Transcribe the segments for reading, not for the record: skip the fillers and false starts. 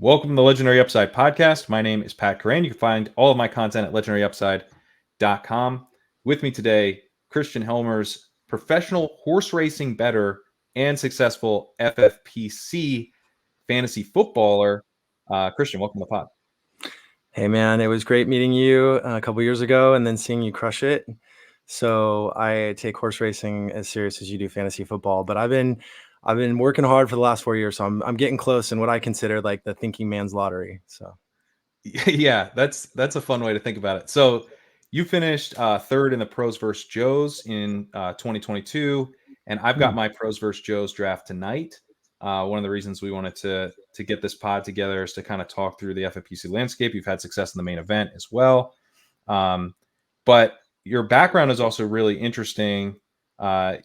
Welcome to the Legendary Upside podcast. My name is Pat Corain. You can find all of my content at legendaryupside.com. With me today, Christian Hellmers, professional horse racing bettor and successful FFPC fantasy footballer. Christian, welcome to the pod. Hey man, it was great meeting you a couple years ago and then seeing you crush it. So I take horse racing as serious as you do fantasy football, but I've been working hard for the last 4 years, so I'm getting close in what I consider like the thinking man's lottery. So Yeah, that's a fun way to think about it. So you finished third in the Pros vs. Joes in 2022, and I've got my Pros vs. Joes draft tonight. One of the reasons we wanted to get this pod together is to kind of talk through the FFPC landscape. You've had success in the main event as well, but your background is also really interesting. As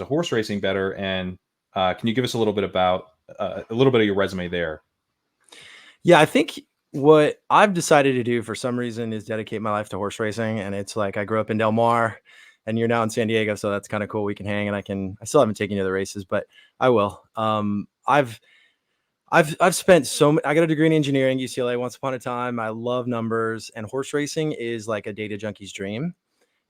a horse racing bettor, and can you give us a little bit about a little bit of your resume there? yeah, I think what I've decided to do for some reason is dedicate my life to horse racing, and it's like I grew up in Del Mar, and you're now in San Diego, so that's kind of cool. We can hang, and I still haven't taken you to the races, but I will. I've spent I got a degree in engineering, UCLA once upon a time. I love numbers, and horse racing is like a data junkie's dream.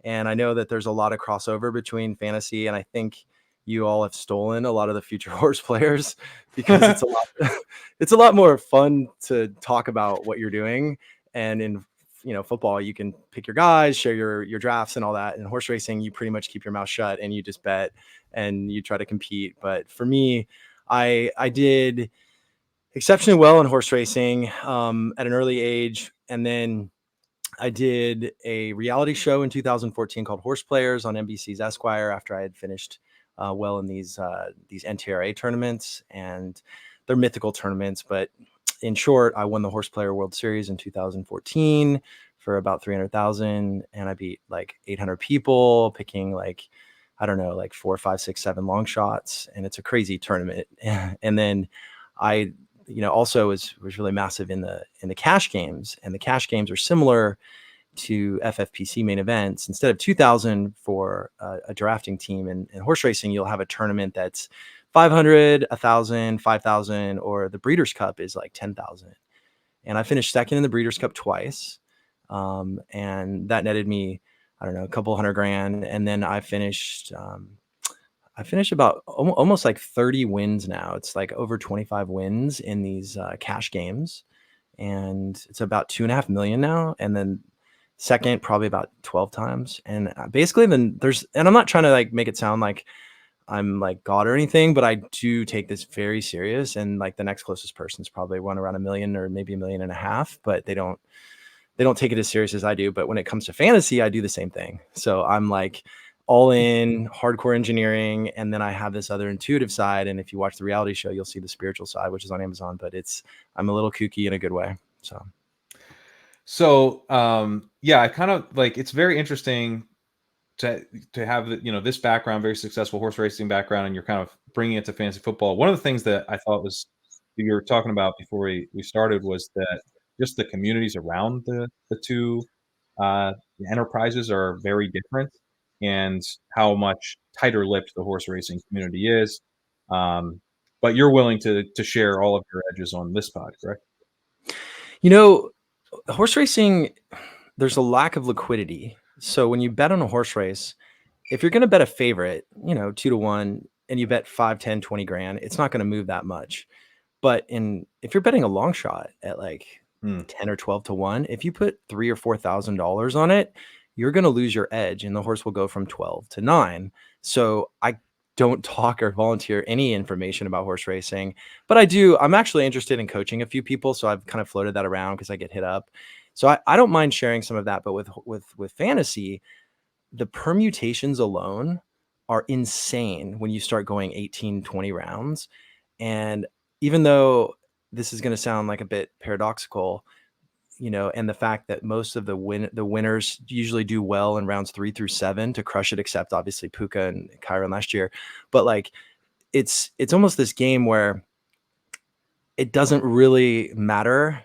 And I know that there's a lot of crossover between fantasy, and I think you all have stolen a lot of the future horse players because it's a lot more fun to talk about what you're doing. And in football, you can pick your guys, share your drafts and all that. In horse racing, you pretty much keep your mouth shut and you just bet and you try to compete. But for me, I did exceptionally well in horse racing at an early age, and then I did a reality show in 2014 called Horse Players on NBC's Esquire after I had finished well in these NTRA tournaments, and they're mythical tournaments. But in short, I won the Horse Player World Series in 2014 for about 300,000, and I beat like 800 people picking like 4, 5, 6, 7 long shots, and it's a crazy tournament. And then I also was really massive in the cash games, and the cash games are similar to FFPC main events. Instead of 2,000 for a drafting team in horse racing, you'll have a tournament that's 500, 1,000, 5,000, or the Breeders' Cup is like 10,000. And I finished second in the Breeders' Cup twice, and that netted me, a couple $100,000. And then I finished about almost like 30 wins now. It's like over 25 wins in these cash games, and it's about 2.5 million now. And then second, probably about 12 times. And basically then and I'm not trying to like make it sound like I'm like God or anything, but I do take this very serious. And like the next closest person's probably won around 1 million or maybe 1.5 million, but they don't take it as serious as I do. But when it comes to fantasy, I do the same thing. So I'm like all in hardcore engineering, and then I have this other intuitive side. And if you watch the reality show, you'll see the spiritual side, which is on Amazon, but I'm a little kooky in a good way. So I kind of like, it's very interesting to have this background, very successful horse racing background, and you're kind of bringing it to fantasy football. One of the things that I thought was you were talking about before we started was that just the communities around the two enterprises are very different, and how much tighter lipped the horse racing community is. But you're willing to share all of your edges on this pod, correct? Horse racing, there's a lack of liquidity. So when you bet on a horse race, if you're going to bet a favorite, 2-1, and you bet 5, 10, 20 grand, it's not going to move that much. But if you're betting a long shot at like 10 or 12 to 1, if you put $3,000 or $4,000 on it, you're going to lose your edge, and the horse will go from 12 to 9. So I don't talk or volunteer any information about horse racing, but I'm actually interested in coaching a few people. So I've kind of floated that around because I get hit up. So I don't mind sharing some of that, but with fantasy, the permutations alone are insane when you start going 18, 20 rounds. And even though this is going to sound like a bit paradoxical, and the fact that most of the winners usually do well in rounds 3 through 7 to crush it, except obviously Puka and Chiron last year. But like, it's almost this game where it doesn't really matter,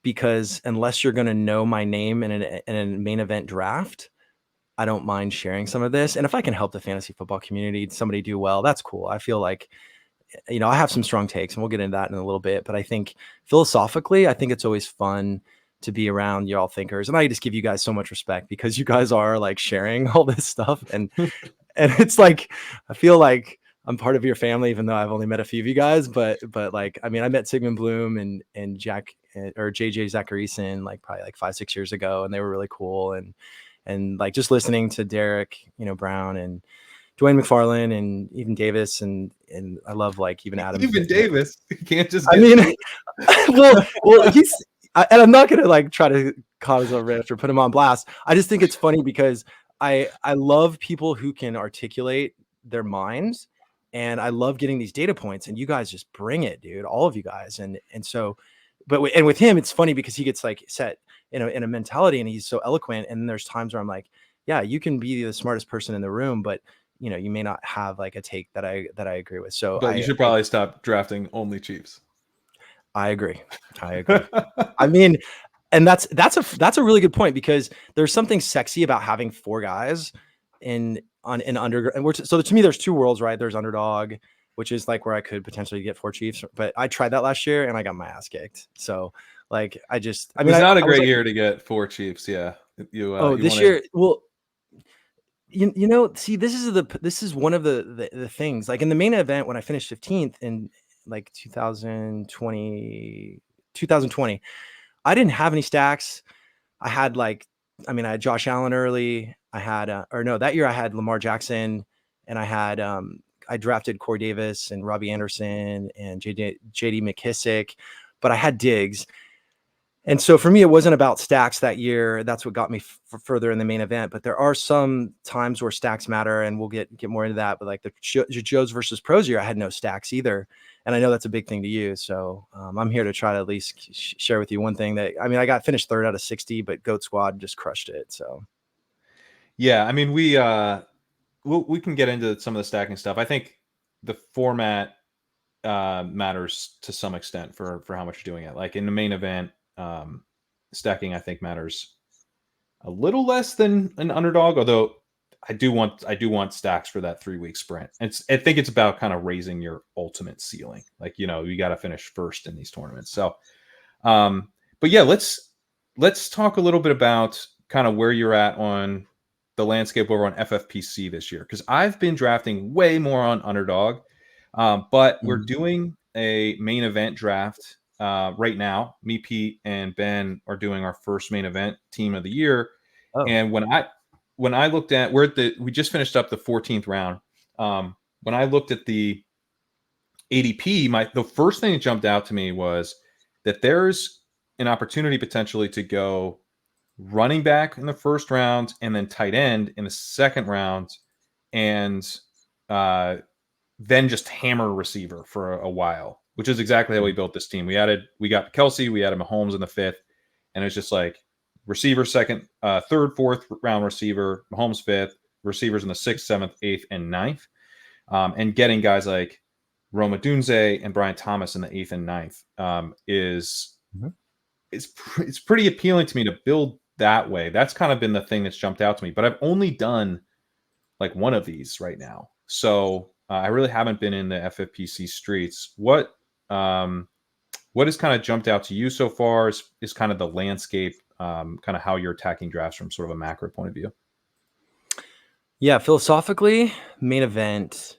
because unless you're going to know my name in a main event draft, I don't mind sharing some of this. And if I can help the fantasy football community, somebody do well, that's cool. I feel like you know, I have some strong takes and we'll get into that in a little bit, but I think philosophically, I think it's always fun to be around y'all thinkers. And I just give you guys so much respect because you guys are like sharing all this stuff. And it's like, I feel like I'm part of your family, even though I've only met a few of you guys, but like, I mean, I met Sigmund Bloom and Jack or JJ Zacharyson, like probably like 5-6 years ago. And they were really cool. And like just listening to Derek, you know, Brown and Dwayne McFarlane and even Davis and I love like even Adam. Even Davis, you can't just. I mean, well, and I'm not gonna like try to cause a rift or put him on blast. I just think it's funny because I love people who can articulate their minds, and I love getting these data points. And you guys just bring it, dude. All of you guys, and so, but with him, it's funny because he gets like set in a mentality, and he's so eloquent. And there's times where I'm like, yeah, you can be the smartest person in the room, but you know, you may not have like a take that I agree with. So But you should probably stop drafting only Chiefs. I agree. I mean, and that's a really good point because there's something sexy about having 4 guys in under. And so to me, there's 2 worlds, right? There's Underdog, which is like where I could potentially get 4 Chiefs, but I tried that last year and I got my ass kicked. So like, I mean, it's not a great year to get 4 Chiefs. Yeah. This year, well, you know, see, this is one of the things like in the main event when I finished 15th in like 2020, I didn't have any stacks. I had I had Josh Allen early. I had, that year I had Lamar Jackson and I had, I drafted Corey Davis and Robbie Anderson and JD McKissick, but I had Diggs. And so for me, it wasn't about stacks that year. That's what got me further in the main event. But there are some times where stacks matter, and we'll get more into that. But like the Joes versus Pros year, I had no stacks either, and I know that's a big thing to use. So I'm here to try to at least share with you one thing that I got finished 3rd out of 60, but Goat Squad just crushed it. So yeah, I mean we can get into some of the stacking stuff. I think the format matters to some extent for how much you're doing it. Like in the main event. Stacking, I think, matters a little less than an Underdog, although I do want stacks for that 3-week sprint. I think it's about kind of raising your ultimate ceiling. Like, you know, you got to finish first in these tournaments. So, but yeah, let's talk a little bit about kind of where you're at on the landscape over on FFPC this year, because I've been drafting way more on Underdog, but we're doing a main event draft. Right now, me, Pete, and Ben are doing our first main event team of the year. Oh. And when I looked at we just finished up the 14th round. When I looked at the ADP, the first thing that jumped out to me was that there's an opportunity potentially to go running back in the first round and then tight end in the second round, and then just hammer receiver for a while. Which is exactly how we built this team. We got Kelsey, we added Mahomes in the 5th, and it's just like receiver 2nd, 3rd, 4th round receiver, Mahomes 5th, receivers in the 6th, 7th, 8th, and 9th, and getting guys like Rome Odunze and Brian Thomas in the 8th and 9th it's pretty appealing to me to build that way. That's kind of been the thing that's jumped out to me. But I've only done like one of these right now, so I really haven't been in the FFPC streets. What has kind of jumped out to you so far is kind of the landscape, kind of how you're attacking drafts from sort of a macro point of view? Yeah, philosophically, main event.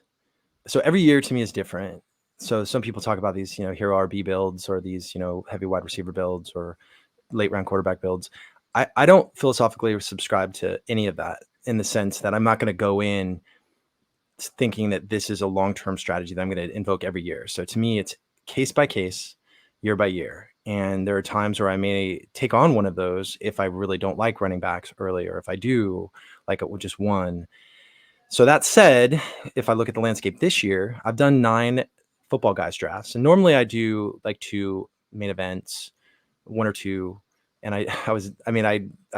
So every year to me is different. So some people talk about these, you know, hero RB builds or these, you know, heavy wide receiver builds or late round quarterback builds. I don't philosophically subscribe to any of that in the sense that I'm not going to go in thinking that this is a long-term strategy that I'm going to invoke every year. So to me, it's case by case, year by year. And there are times where I may take on one of those if I really don't like running backs early, or if I do like it with just one. So that said, if I look at the landscape this year, I've done 9 football guys drafts. And normally I do like 2 main events, 1 or 2. And I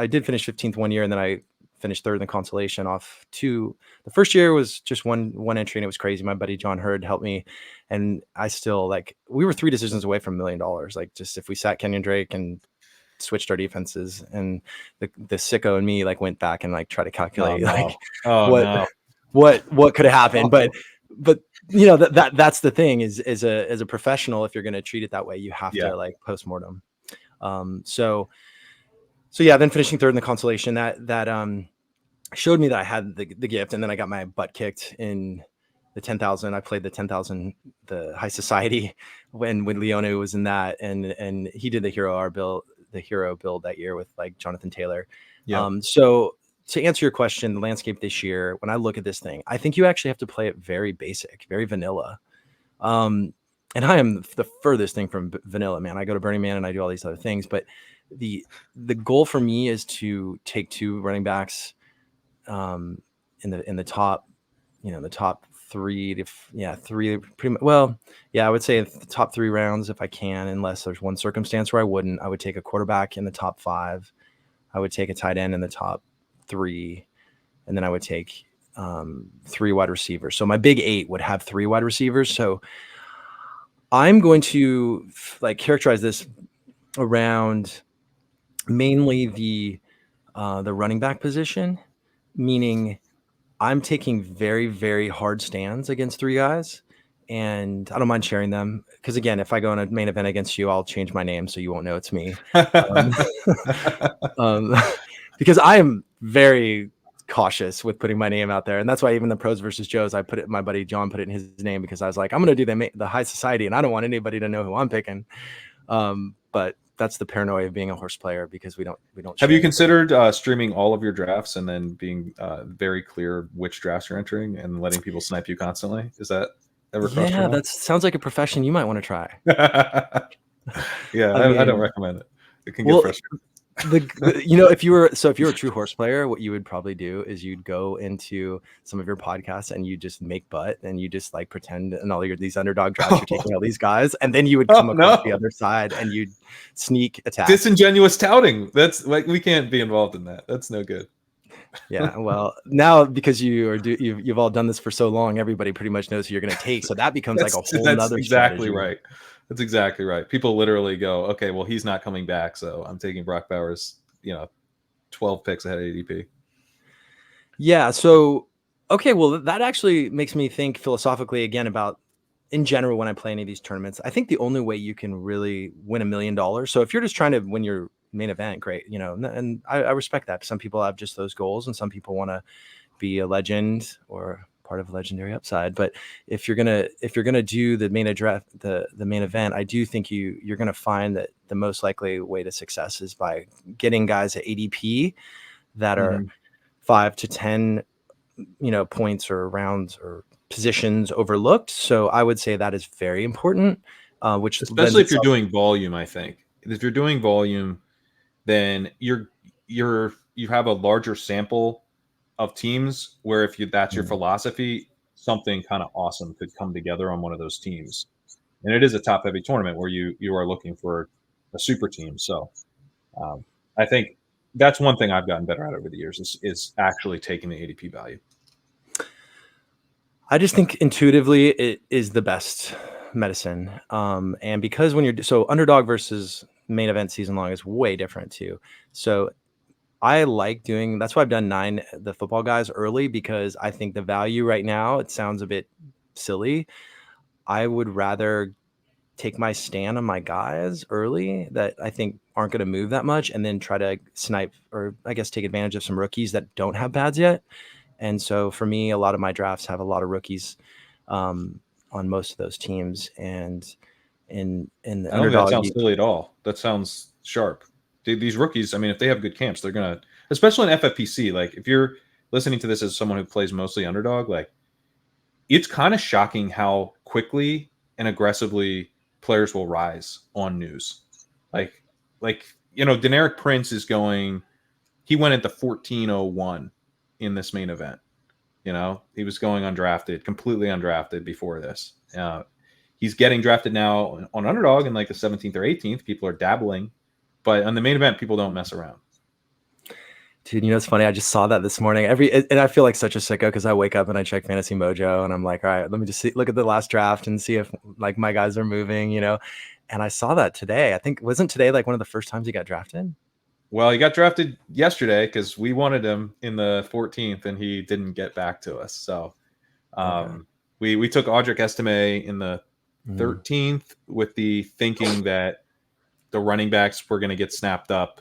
did finish 15th one year, and then I finished 3rd in the consolation off 2. The first year was just one entry, and it was crazy. My buddy John Hurd helped me, and I still we were 3 decisions away from $1 million. Like, just if we sat Kenyon Drake and switched our defenses, and the sicko and me went back and tried to calculate what could have happened. but you know, that's the thing is as a professional, if you're going to treat it that way, you have to like postmortem. So yeah, then finishing third in the consolation, that showed me that I had the gift, and then I got my butt kicked in the 10,000. I played the 10,000, the high society when Leone was in that, and he did the hero build that year with like Jonathan Taylor. So to answer your question, the landscape this year, when I look at this thing, I think you actually have to play it very basic, very vanilla. And I am the furthest thing from vanilla, man. I go to Burning Man and I do all these other things, but the goal for me is to take 2 running backs in the top, the top 3 to 3 pretty much. Well, yeah, I would say the top 3 rounds if I can, unless there's one circumstance where I wouldn't. I would take a quarterback in the top 5. I would take a tight end in the top 3, and then I would take 3 wide receivers. So my big 8 would have 3 wide receivers. So I'm going to like characterize this around mainly the running back position, meaning I'm taking very, very hard stands against 3 guys, and I don't mind sharing them because, again, if I go in a main event against you, I'll change my name so you won't know it's me. Because I am very cautious with putting my name out there, and that's why even the pros versus Joes, I put it. My buddy John put it in his name because I was like, I'm going to do the high society, and I don't want anybody to know who I'm picking. But that's the paranoia of being a horse player because we don't. Have you considered streaming all of your drafts and then being very clear which drafts you're entering and letting people snipe you constantly? Is that ever crossed your mind? That sounds like a profession you might want to try. Yeah, I don't recommend it. It can get frustrating. If you were a true horse player, what you would probably do is you'd go into some of your podcasts and you just make butt and you just like pretend and all these underdog drafts you're taking all these guys, and then you would come across the other side and you'd sneak attack. Disingenuous touting. That's like, we can't be involved in that. That's no good. Yeah, well, now because you've all done this for so long, everybody pretty much knows who you're going to take. So that becomes like a whole nother exactly strategy. Right. That's exactly right. People literally go, okay, well, he's not coming back, so I'm taking Brock Bowers, 12 picks ahead of ADP. Yeah. So, okay, well, that actually makes me think philosophically again about, in general, when I play any of these tournaments, I think the only way you can really win $1 million. So if you're just trying to win your main event, great, and I respect that. Some people have just those goals, and some people want to be a legend or part of a legendary upside. But if you're gonna do the main draft, the main event, I do think you're gonna find that the most likely way to success is by getting guys at ADP that are 5 to 10, points or rounds or positions overlooked. So I would say that is very important. Which especially if you're doing volume, I think if you're doing volume, then you have a larger sample of teams where if that's your philosophy, something kind of awesome could come together on one of those teams. And it is a top heavy tournament where you are looking for a super team. So I think that's one thing I've gotten better at over the years is actually taking the ADP value. I just think intuitively it is the best medicine. And because so underdog versus main event season long is way different too. So I like that's why I've done 9 the football guys early, because I think the value right now, it sounds a bit silly. I would rather take my stand on my guys early that I think aren't going to move that much, and then try to snipe, or I guess take advantage of some rookies that don't have pads yet. And so for me, a lot of my drafts have a lot of rookies on most of those teams. And in the underdog, that sounds silly at all. That sounds sharp. These rookies, I mean, if they have good camps, they're going to, especially in FFPC, like if you're listening to this as someone who plays mostly underdog, like it's kind of shocking how quickly and aggressively players will rise on news. Like Deneric Prince is he went at the 1401 in this main event. He was going undrafted, completely undrafted before this. He's getting drafted now on underdog in like the 17th or 18th. People are dabbling. But on the main event, people don't mess around. Dude, it's funny. I just saw that this morning. And I feel like such a sicko because I wake up and I check Fantasy Mojo and I'm like, all right, let me just look at the last draft and see if like my guys are moving, And I saw that today. I think wasn't today like one of the first times he got drafted? Well, he got drafted yesterday because we wanted him in the 14th and he didn't get back to us. So We took Audric Estime in the 13th with the thinking that the running backs were going to get snapped up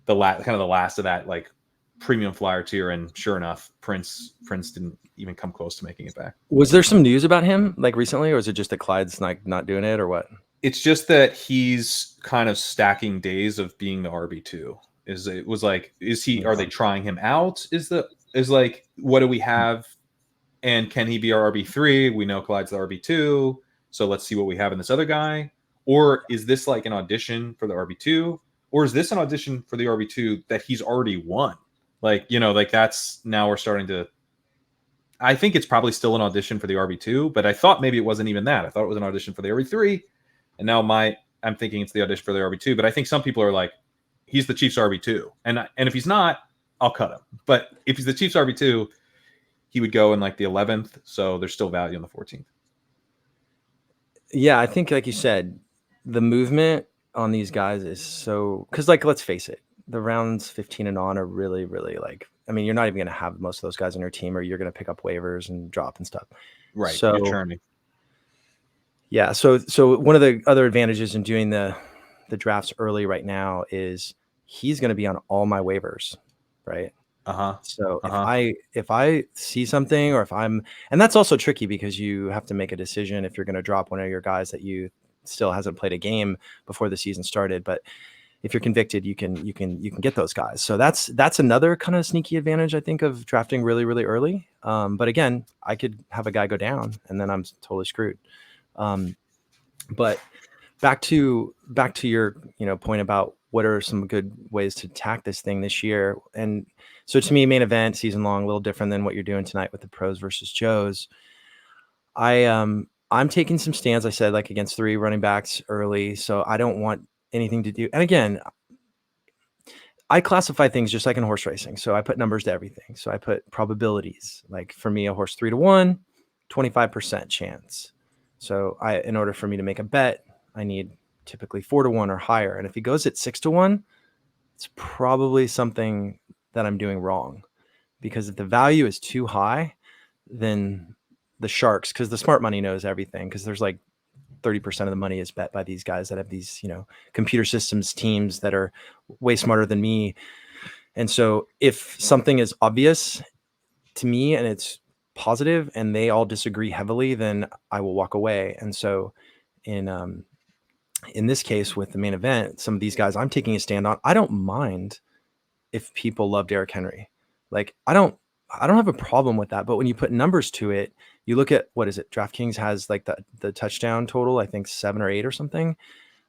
the last of that like premium flyer tier, and sure enough, Prince didn't even come close to making it back. Was there some news about him like recently, or is it just that Clyde's not doing it, or what? It's just that he's kind of stacking days of being the RB2. Are they trying him out? Is like, what do we have? And can he be our RB3? We know Clyde's the RB2. So let's see what we have in this other guy. Or is this like an audition for the RB2? Or is this an audition for the RB2 that he's already won? Like, like that's now we're starting to. I think it's probably still an audition for the RB2, but I thought maybe it wasn't even that. I thought it was an audition for the RB3. And now I'm thinking it's the audition for the RB2. But I think some people are like, he's the Chiefs RB2. And if he's not, I'll cut him. But if he's the Chiefs RB2, he would go in like the 11th. So there's still value on the 14th. Yeah, I think like you said, the movement on these guys is so, because like, let's face it, the rounds 15 and on are really, really like, I mean, you're not even going to have most of those guys on your team, or you're going to pick up waivers and drop and stuff. Right. So, you're churning. Yeah. So one of the other advantages in doing the drafts early right now is he's going to be on all my waivers. Right. So if I see something, or and that's also tricky because you have to make a decision if you're going to drop one of your guys that you still hasn't played a game before the season started. But if you're convicted, you can get those guys. So that's another kind of sneaky advantage, I think, of drafting really, really early. But again, I could have a guy go down and then I'm totally screwed. But back to your, point about what are some good ways to attack this thing this year. And so to me, main event, season long, a little different than what you're doing tonight with the pros versus Joes. I'm taking some stands, I said, like against 3 running backs early. So I don't want anything to do. And again, I classify things just like in horse racing. So I put numbers to everything. So I put probabilities. Like for me, a horse 3-1, 25% chance. So in order for me to make a bet, I need typically 4-1 or higher. And if he goes at 6-1, it's probably something that I'm doing wrong, because if the value is too high, then the sharks, because the smart money knows everything, because there's like 30% of the money is bet by these guys that have these, computer systems teams that are way smarter than me. And so if something is obvious to me and it's positive and they all disagree heavily, then I will walk away. And so in this case with the main event, some of these guys I'm taking a stand on, I don't mind if people love Derrick Henry. Like I don't have a problem with that. But when you put numbers to it, you look at, what is it? DraftKings has like the touchdown total, I think 7 or 8 or something.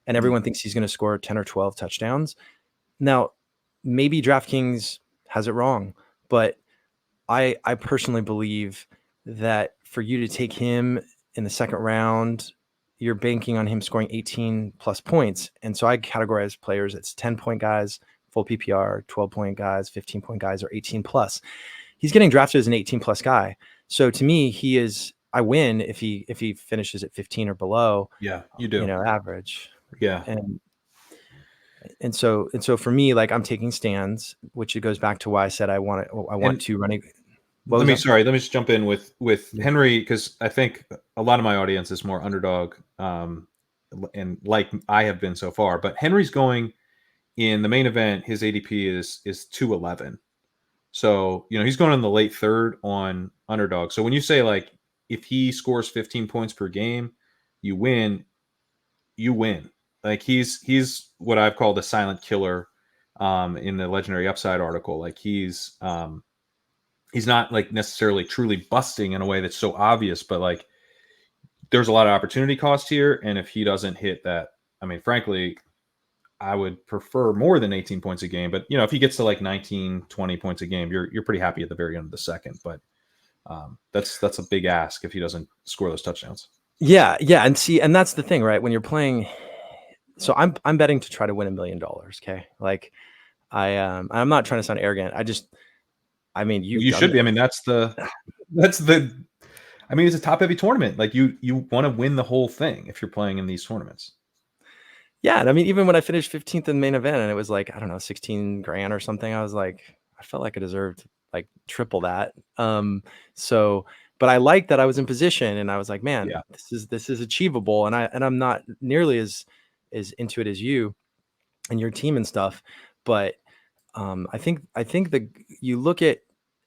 And everyone thinks he's going to score 10 or 12 touchdowns. Now, maybe DraftKings has it wrong, but I personally believe that for you to take him in the second round, you're banking on him scoring 18 plus points. And so I categorize players. It's 10-point guys, full PPR, 12-point guys, 15-point guys, or 18 plus. He's getting drafted as an 18 plus guy. So to me, I win if he finishes at 15 or below. Yeah, you do. Average. Yeah. And so for me, like I'm taking stands, which it goes back to why I said I want to run. Let me just jump in with Henry, because I think a lot of my audience is more underdog, and like I have been so far. But Henry's going in the main event. His ADP is 211. So, he's going in the late third on Underdog. So when you say like, if he scores 15 points per game, you win. Like he's what I've called a silent killer in the Legendary Upside article. Like he's not like necessarily truly busting in a way that's so obvious, but like there's a lot of opportunity cost here. And if he doesn't hit that, I mean, frankly, I would prefer more than 18 points a game, but if he gets to like 19, 20 points a game, you're pretty happy at the very end of the second. But that's a big ask if he doesn't score those touchdowns. Yeah. And that's the thing, right? When you're playing, so I'm betting to try to win $1 million. Okay. Like I'm not trying to sound arrogant. You should be. I mean, it's a top heavy tournament. Like you want to win the whole thing if you're playing in these tournaments. Yeah. And I mean, even when I finished 15th in the main event and it was like, I don't know, 16 grand or something, I was like, I felt like I deserved like triple that. So but I liked that I was in position, and I was like, man, Yeah. this is achievable. And I'm not nearly as into it as you and your team and stuff. But I think that you look at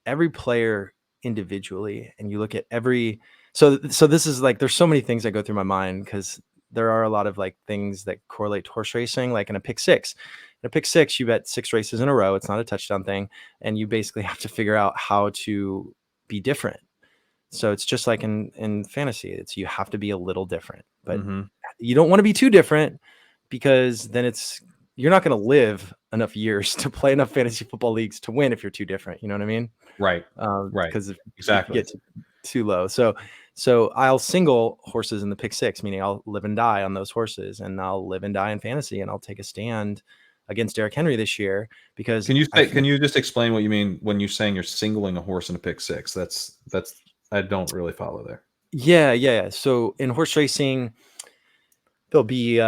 every player individually, and you look at every, so this is like, there's so many things that go through my mind, because there are a lot of like things that correlate to horse racing, like in a pick six. In a pick six, you bet 6 races in a row. It's not a touchdown thing. And you basically have to figure out how to be different. So it's just like in fantasy, it's, you have to be a little different, but you don't want to be too different, because then you're not going to live enough years to play enough fantasy football leagues to win if you're too different. You know what I mean? Right. Because if Exactly. you get too low. So I'll single horses in the pick six, meaning I'll live and die on those horses, and I'll live and die in fantasy, and I'll take a stand against Derrick Henry this year. Because can you just explain what you mean when you're saying you're singling a horse in a pick six? That's I don't really follow there. Yeah. So in horse racing, there'll be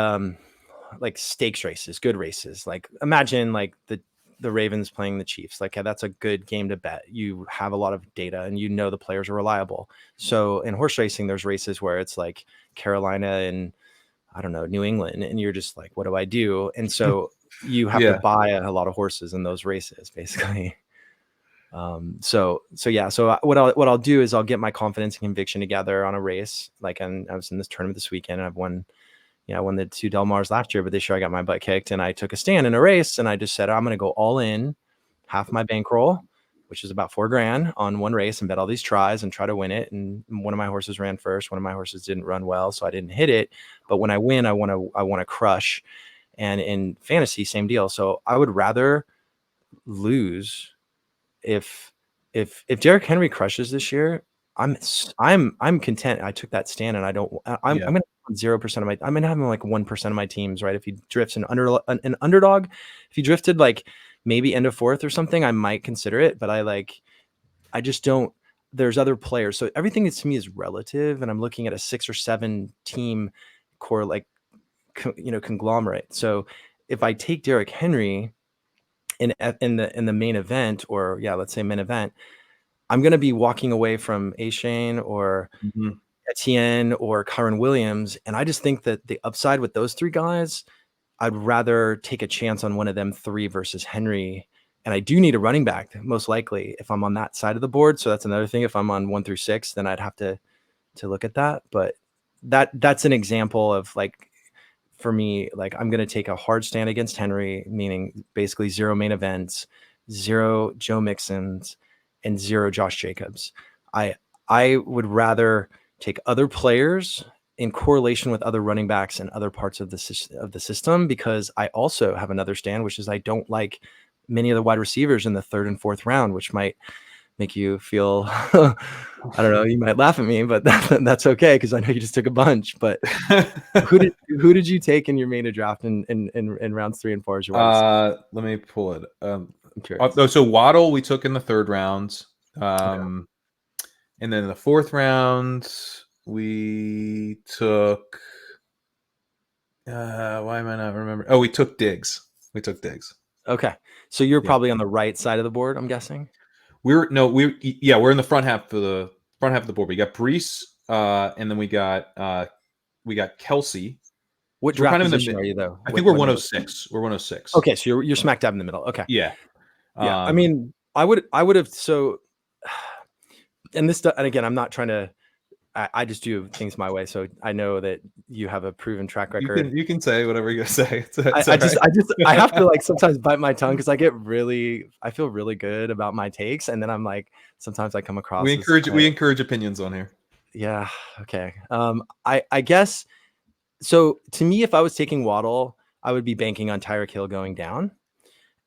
like stakes races, good races. Like imagine like the Ravens playing the Chiefs. Like that's a good game to bet. You have a lot of data, and you know the players are reliable. So in horse racing, there's races where it's like Carolina and, I don't know, New England, and you're just like, what do I do? And so you have to buy a lot of horses in those races, basically. So what I'll do is I'll get my confidence and conviction together on a race. Like, and I was in this tournament this weekend, and I've won. I won the 2 Del Mars last year, but this year I got my butt kicked, and I took a stand in a race, and I just said, I'm going to go all in, half my bankroll, which is about $4,000 on one race, and bet all these tries and try to win it. And one of my horses ran first. One of my horses didn't run well, so I didn't hit it. But when I win, I want to crush. And in fantasy, same deal. So I would rather lose if Derrick Henry crushes this year. I'm content. I took that stand, and I'm going to 0% of my, I'm going to have him like 1% of my teams, right? If he drifts an underdog, if he drifted like maybe end of fourth or something, I might consider it, but I just don't, there's other players. So everything to me is relative, and I'm looking at a 6 or 7 team core, like, conglomerate. So if I take Derrick Henry in the main event, or let's say main event, I'm going to be walking away from A-Shane or Etienne or Kyron Williams. And I just think that the upside with those 3 guys, I'd rather take a chance on one of them 3 versus Henry. And I do need a running back, most likely, if I'm on that side of the board. So that's another thing. If I'm on 1 through 6, then I'd have to look at that. But that's an example of, like, for me, like, I'm going to take a hard stand against Henry, meaning basically 0 main events, 0 Joe Mixons, and 0 Josh Jacobs. I would rather take other players in correlation with other running backs and other parts of the system, because I also have another stand, which is I don't like many of the wide receivers in the 3rd and 4th round, which might make you feel, I don't know, you might laugh at me, but that's okay, because I know you just took a bunch. But who did you take in your main draft in rounds 3 and 4 as your wide receiver? Let me pull it. So Waddle we took in the 3rd round. Okay. And then in the 4th round, we took. Why am I not remembering? Oh, we took Diggs. Okay, so you're probably on the right side of the board, I'm guessing. We're in the front half of the board. We got Brees, and then we got Kelsey. What draft position are you, though? I think we're 106. We're 106. Okay, so you're smack dab in the middle. Okay. Yeah. I mean, I would have, so, and again, I'm not trying to, I just do things my way. So I know that you have a proven track record. You can say whatever you're gonna say. I have to, like, sometimes bite my tongue, because I feel really good about my takes, and then I'm like, sometimes I come across. We encourage opinions on here. Yeah. Okay. I guess. So to me, if I was taking Waddle, I would be banking on Tyreek Hill going down,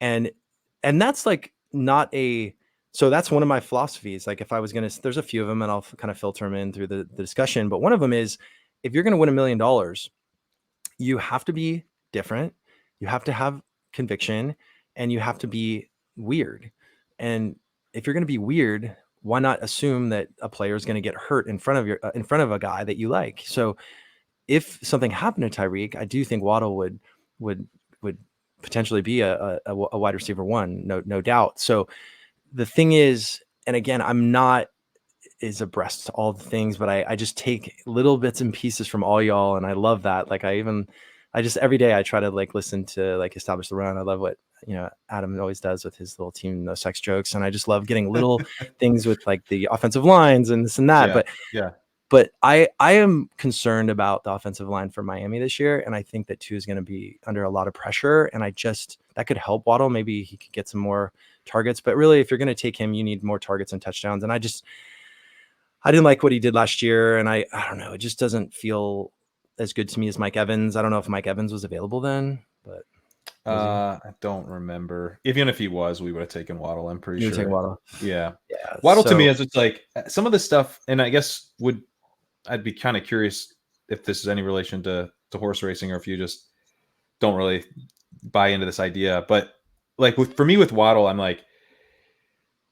and that's like not a. So that's one of my philosophies. Like, if I was going to, there's a few of them, and I'll kind of filter them in through the discussion. But one of them is, if you're going to win $1 million, you have to be different. You have to have conviction, and you have to be weird. And if you're going to be weird, why not assume that a player is going to get hurt in front of a guy that you like? So if something happened to Tyreek, I do think Waddle would potentially be a wide receiver 1, no doubt. So the thing is, and again, I'm not is abreast to all the things, but I just take little bits and pieces from all y'all, and I love that. Like I just every day I try to like listen to like Establish the Run. I love what Adam always does with his little team no sex jokes, and I just love getting little things with like the offensive lines and this and that. But I am concerned about the offensive line for Miami this year, and I think that Tua is going to be under a lot of pressure, and that could help Waddle. Maybe he could get some more targets, but really, if you're going to take him, you need more targets and touchdowns. And I didn't like what he did last year, and I don't know, it just doesn't feel as good to me as Mike Evans. I don't know if Mike Evans was available then, but I don't remember. Even if he was, we would have taken Waddle. I'm pretty sure. Waddle. Yeah. Waddle to me is it's like some of the stuff, and I guess I'd be kind of curious if this is any relation to horse racing, or if you just don't really buy into this idea. But like for me with Waddle, I'm like,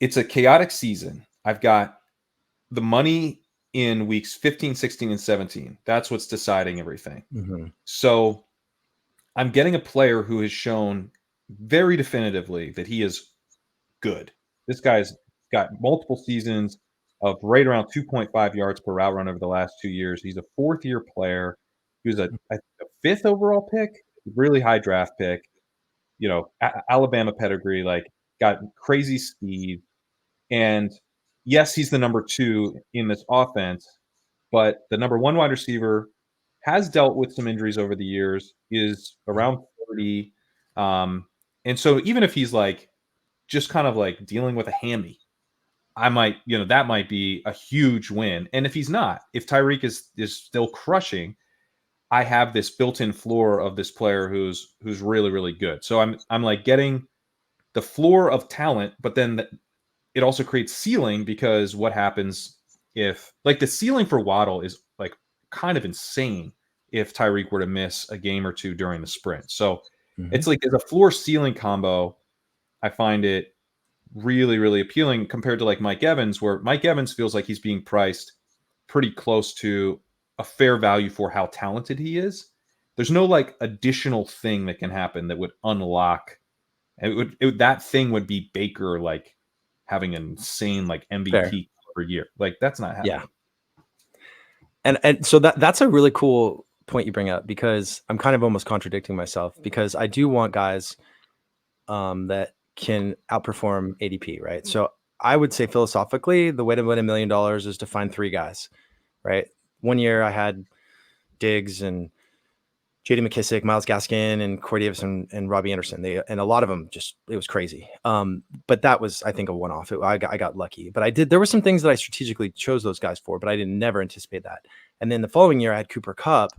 it's a chaotic season. I've got the money in weeks 15, 16, and 17. That's what's deciding everything. Mm-hmm. So I'm getting a player who has shown very definitively that he is good. This guy's got multiple seasons of right around 2.5 yards per route run over the last 2 years. He's a fourth-year player. He was a fifth overall pick, really high draft pick. Alabama pedigree, like got crazy speed. And yes, he's the number 2 in this offense, but the number 1 wide receiver has dealt with some injuries over the years, is around 30. And so even if he's like just kind of like dealing with a hammy, I might, that might be a huge win. And if he's not, if Tyreek is still crushing, I have this built-in floor of this player who's really, really good. So I'm like getting the floor of talent, but then it also creates ceiling, because what happens if like the ceiling for Waddle is like kind of insane if Tyreek were to miss a game or two during the sprint. So it's like as a floor ceiling combo, I find it really, really appealing compared to like Mike Evans, where Mike Evans feels like he's being priced pretty close to a fair value for how talented he is. There's no like additional thing that can happen that would unlock. That thing would be Baker like having an insane like MVP per year. Like that's not happening. Yeah. And so that's a really cool point you bring up, because I'm kind of almost contradicting myself, because I do want guys that can outperform ADP, right? So I would say philosophically, the way to win $1 million is to find 3 guys, right? One year I had Diggs and J.D. McKissick, Myles Gaskin, and Corey Davis and Robbie Anderson. And a lot of them it was crazy. But that was, I think, a one-off. I got lucky. But there were some things that I strategically chose those guys for, but I didn't never anticipate that. And then the following year I had Cooper Kupp,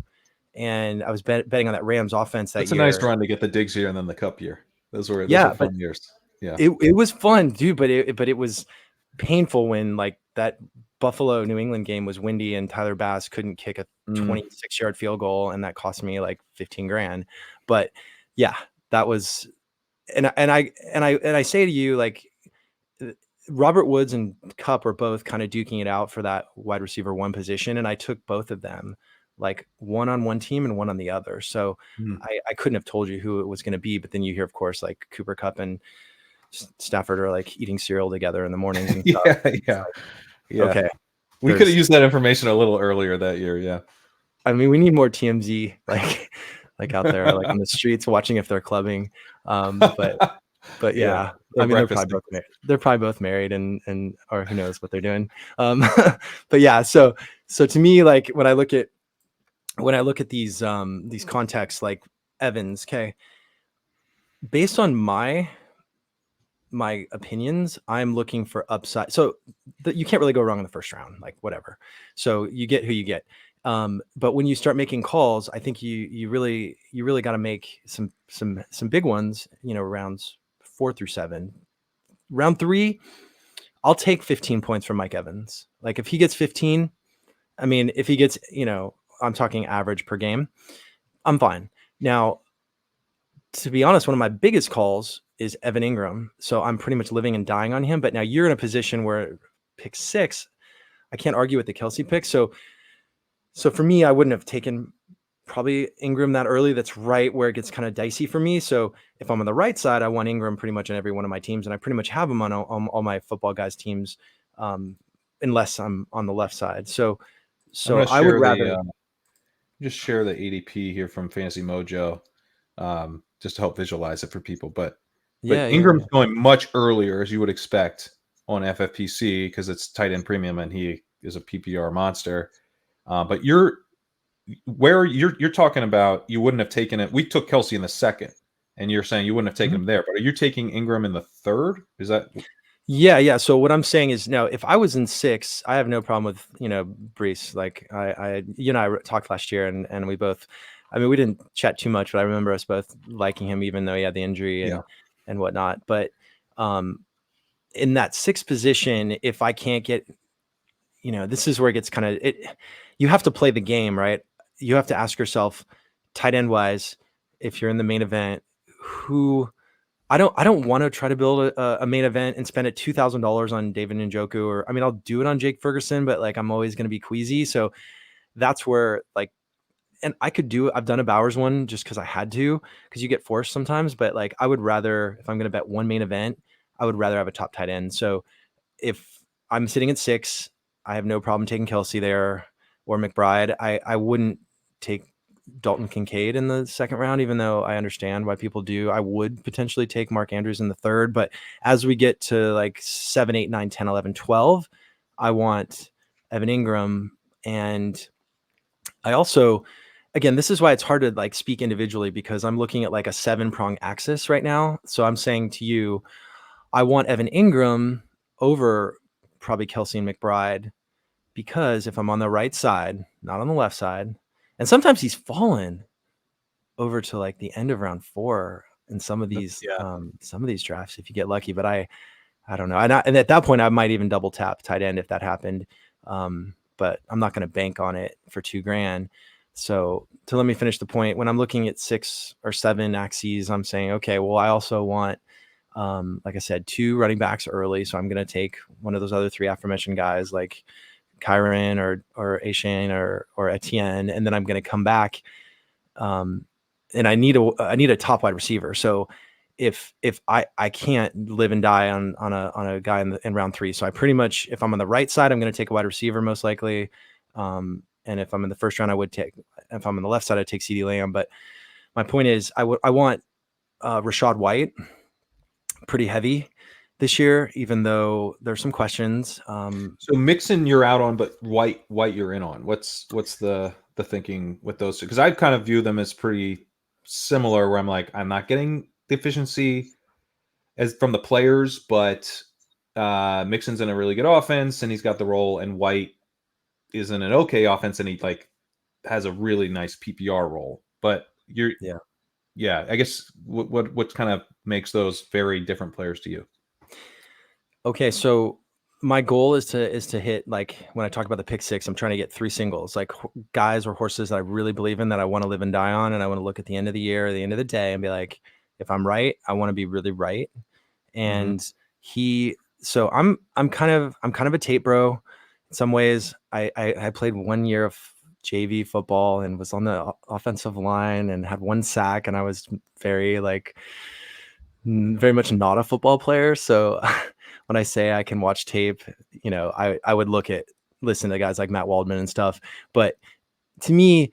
and I was betting on that Rams offense that year. That's a nice run to get the Diggs year and then the Kupp year. Those were fun years. Yeah, it was fun, dude. But it was painful when like that Buffalo New England game was windy and Tyler Bass couldn't kick a 26-yard field goal, and that cost me like $15,000. But yeah, that was, and I say to you, like, Robert Woods and Kupp are both kind of duking it out for that wide receiver 1 position, and I took both of them, like one on one team and one on the other. So I couldn't have told you who it was going to be, but then you hear, of course, like Cooper Kupp and Stafford are like eating cereal together in the mornings. And yeah. Okay. We could have used that information a little earlier that year. Yeah. I mean, we need more TMZ like out there, like on the streets watching if they're clubbing. But yeah, I mean, they're probably both married and or who knows what they're doing. But yeah, so to me, like when I look at these contexts like Evans, okay, based on my opinions, I'm looking for upside. So you can't really go wrong in the first round, like whatever. So you get who you get. But when you start making calls, I think you really got to make some big ones, rounds 4 through 7. Round 3, I'll take 15 points from Mike Evans. Like if he gets 15, I mean, if he gets, I'm talking average per game, I'm fine. Now, to be honest, one of my biggest calls is Evan Ingram. So I'm pretty much living and dying on him. But now you're in a position where pick 6, I can't argue with the Kelsey pick. So for me, I wouldn't have taken probably Ingram that early. That's right where it gets kind of dicey for me. So if I'm on the right side, I want Ingram pretty much on every one of my teams. And I pretty much have him on all my football guys teams unless I'm on the left side. So I'm I would gonna rather. just share the ADP here from Fantasy Mojo, just to help visualize it for people. But Yeah. Ingram's going much earlier, as you would expect on FFPC, because it's tight end premium and he is a PPR monster. But you're talking about, you wouldn't have taken it. We took Kelsey in the second, and you're saying you wouldn't have taken him there. But are you taking Ingram in the third? Is that? Yeah. So what I'm saying is, no, if I was in 6, I have no problem with, Brees. Like you and I talked last year, and we both, I mean, we didn't chat too much, but I remember us both liking him, even though he had the injury and whatnot. But in that 6th position, if I can't get, this is where it gets kind of you have to play the game, right? You have to ask yourself, tight end wise, if you're in the main event, who. I don't want to try to build a main event and spend $2,000 on David Njoku, or, I mean, I'll do it on Jake Ferguson, but like, I'm always going to be queasy. So that's where, like, and I've done a Bowers one just cause I had to, cause you get forced sometimes, but like, I would rather, if I'm going to bet one main event, I would rather have a top tight end. So if I'm sitting at 6, I have no problem taking Kelsey there or McBride. I wouldn't take Dalton Kincaid in the second round, even though I understand why people do. I would potentially take Mark Andrews in the third, but as we get to like 7, 8, 9, 10, 11, 12, I want Evan Ingram. And I also, again, this is why it's hard to like speak individually, because I'm looking at like a 7-prong axis right now. So I'm saying to you, I want Evan Ingram over probably Kelsey and McBride, because if I'm on the right side, not on the left side, and sometimes he's fallen over to like the end of round 4 in some of these drafts, if you get lucky. But I don't know. And at that point, I might even double tap tight end if that happened. But I'm not going to bank on it for $2,000. So to let me finish the point, when I'm looking at 6 or 7 axes, I'm saying, okay, well, I also want, like I said, 2 running backs early. So I'm going to take one of those other 3 aforementioned guys, like Kyron or Achane or Etienne, and then I'm going to come back. And I need a top wide receiver. So if I can't live and die on a guy in round 3, so I pretty much, if I'm on the right side, I'm going to take a wide receiver most likely. And if I'm in the first round, if I'm on the left side, I'd take CeeDee Lamb. But my point is, I want Rachaad White pretty heavy this year, even though there's some questions. So Mixon you're out on, but White you're in on. What's the thinking with those two? Because I kind of view them as pretty similar, where I'm like, I'm not getting the efficiency as from the players, but Mixon's in a really good offense and he's got the role, and White is in an okay offense and he like has a really nice PPR role. But I guess what kind of makes those very different players to you? Okay, so my goal is to hit, like, when I talk about the pick 6, I'm trying to get 3 singles, like guys or horses that I really believe in, that I want to live and die on, and I want to look at the end of the year, or the end of the day, and be like, if I'm right, I want to be really right. And so I'm kind of a tape bro in some ways. I played 1 year of JV football and was on the offensive line and had 1 sack, and I was very much not a football player. So when I say I can watch tape, I would listen to guys like Matt Waldman and stuff. But to me,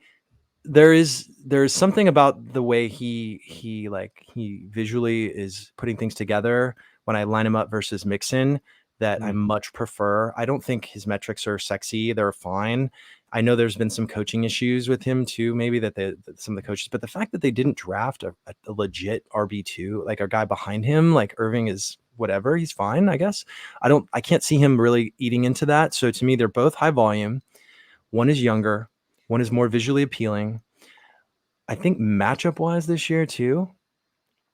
there's something about the way he visually is putting things together when I line him up versus Mixon that I much prefer. I don't think his metrics are sexy. They're fine. I know there's been some coaching issues with him too, maybe that some of the coaches, but the fact that they didn't draft a legit RB2, like our guy behind him, like Irving is whatever, he's fine, I guess. I can't see him really eating into that. So to me, they're both high volume. One is younger, one is more visually appealing. I think matchup wise this year too,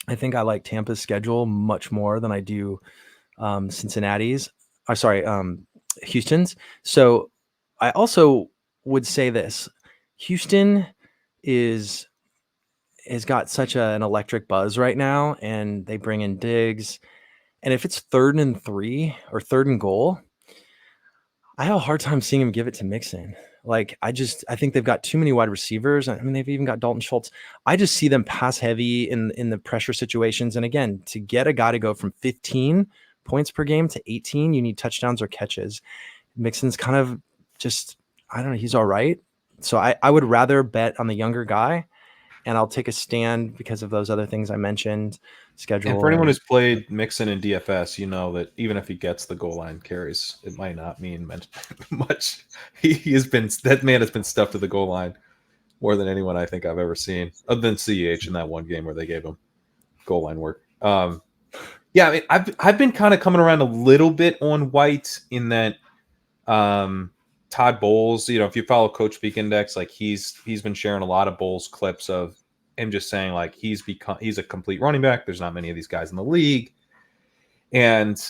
I think I like Tampa's schedule much more than I do Cincinnati's. Houston's. So I also would say this: Houston has got such an electric buzz right now, and they bring in Diggs. And if it's 3rd and 3 or 3rd and goal, I have a hard time seeing him give it to Mixon. Like, I think they've got too many wide receivers. I mean, they've even got Dalton Schultz. I just see them pass heavy in the pressure situations. And again, to get a guy to go from 15 points per game to 18, you need touchdowns or catches. Mixon's kind of just, I don't know, he's all right. So I would rather bet on the younger guy, and I'll take a stand because of those other things I mentioned, schedule. And for anyone who's played Mixon in DFS, you know that even if he gets the goal line carries, it might not mean much. He has been, that man has been stuffed to the goal line more than anyone I think I've ever seen, other than CEH in that one game where they gave him goal line work. Yeah, I mean, I've been kind of coming around a little bit on White in that Todd Bowles, if you follow Coach Speak Index, like he's been sharing a lot of Bowles clips of him just saying like he's a complete running back. There's not many of these guys in the league. And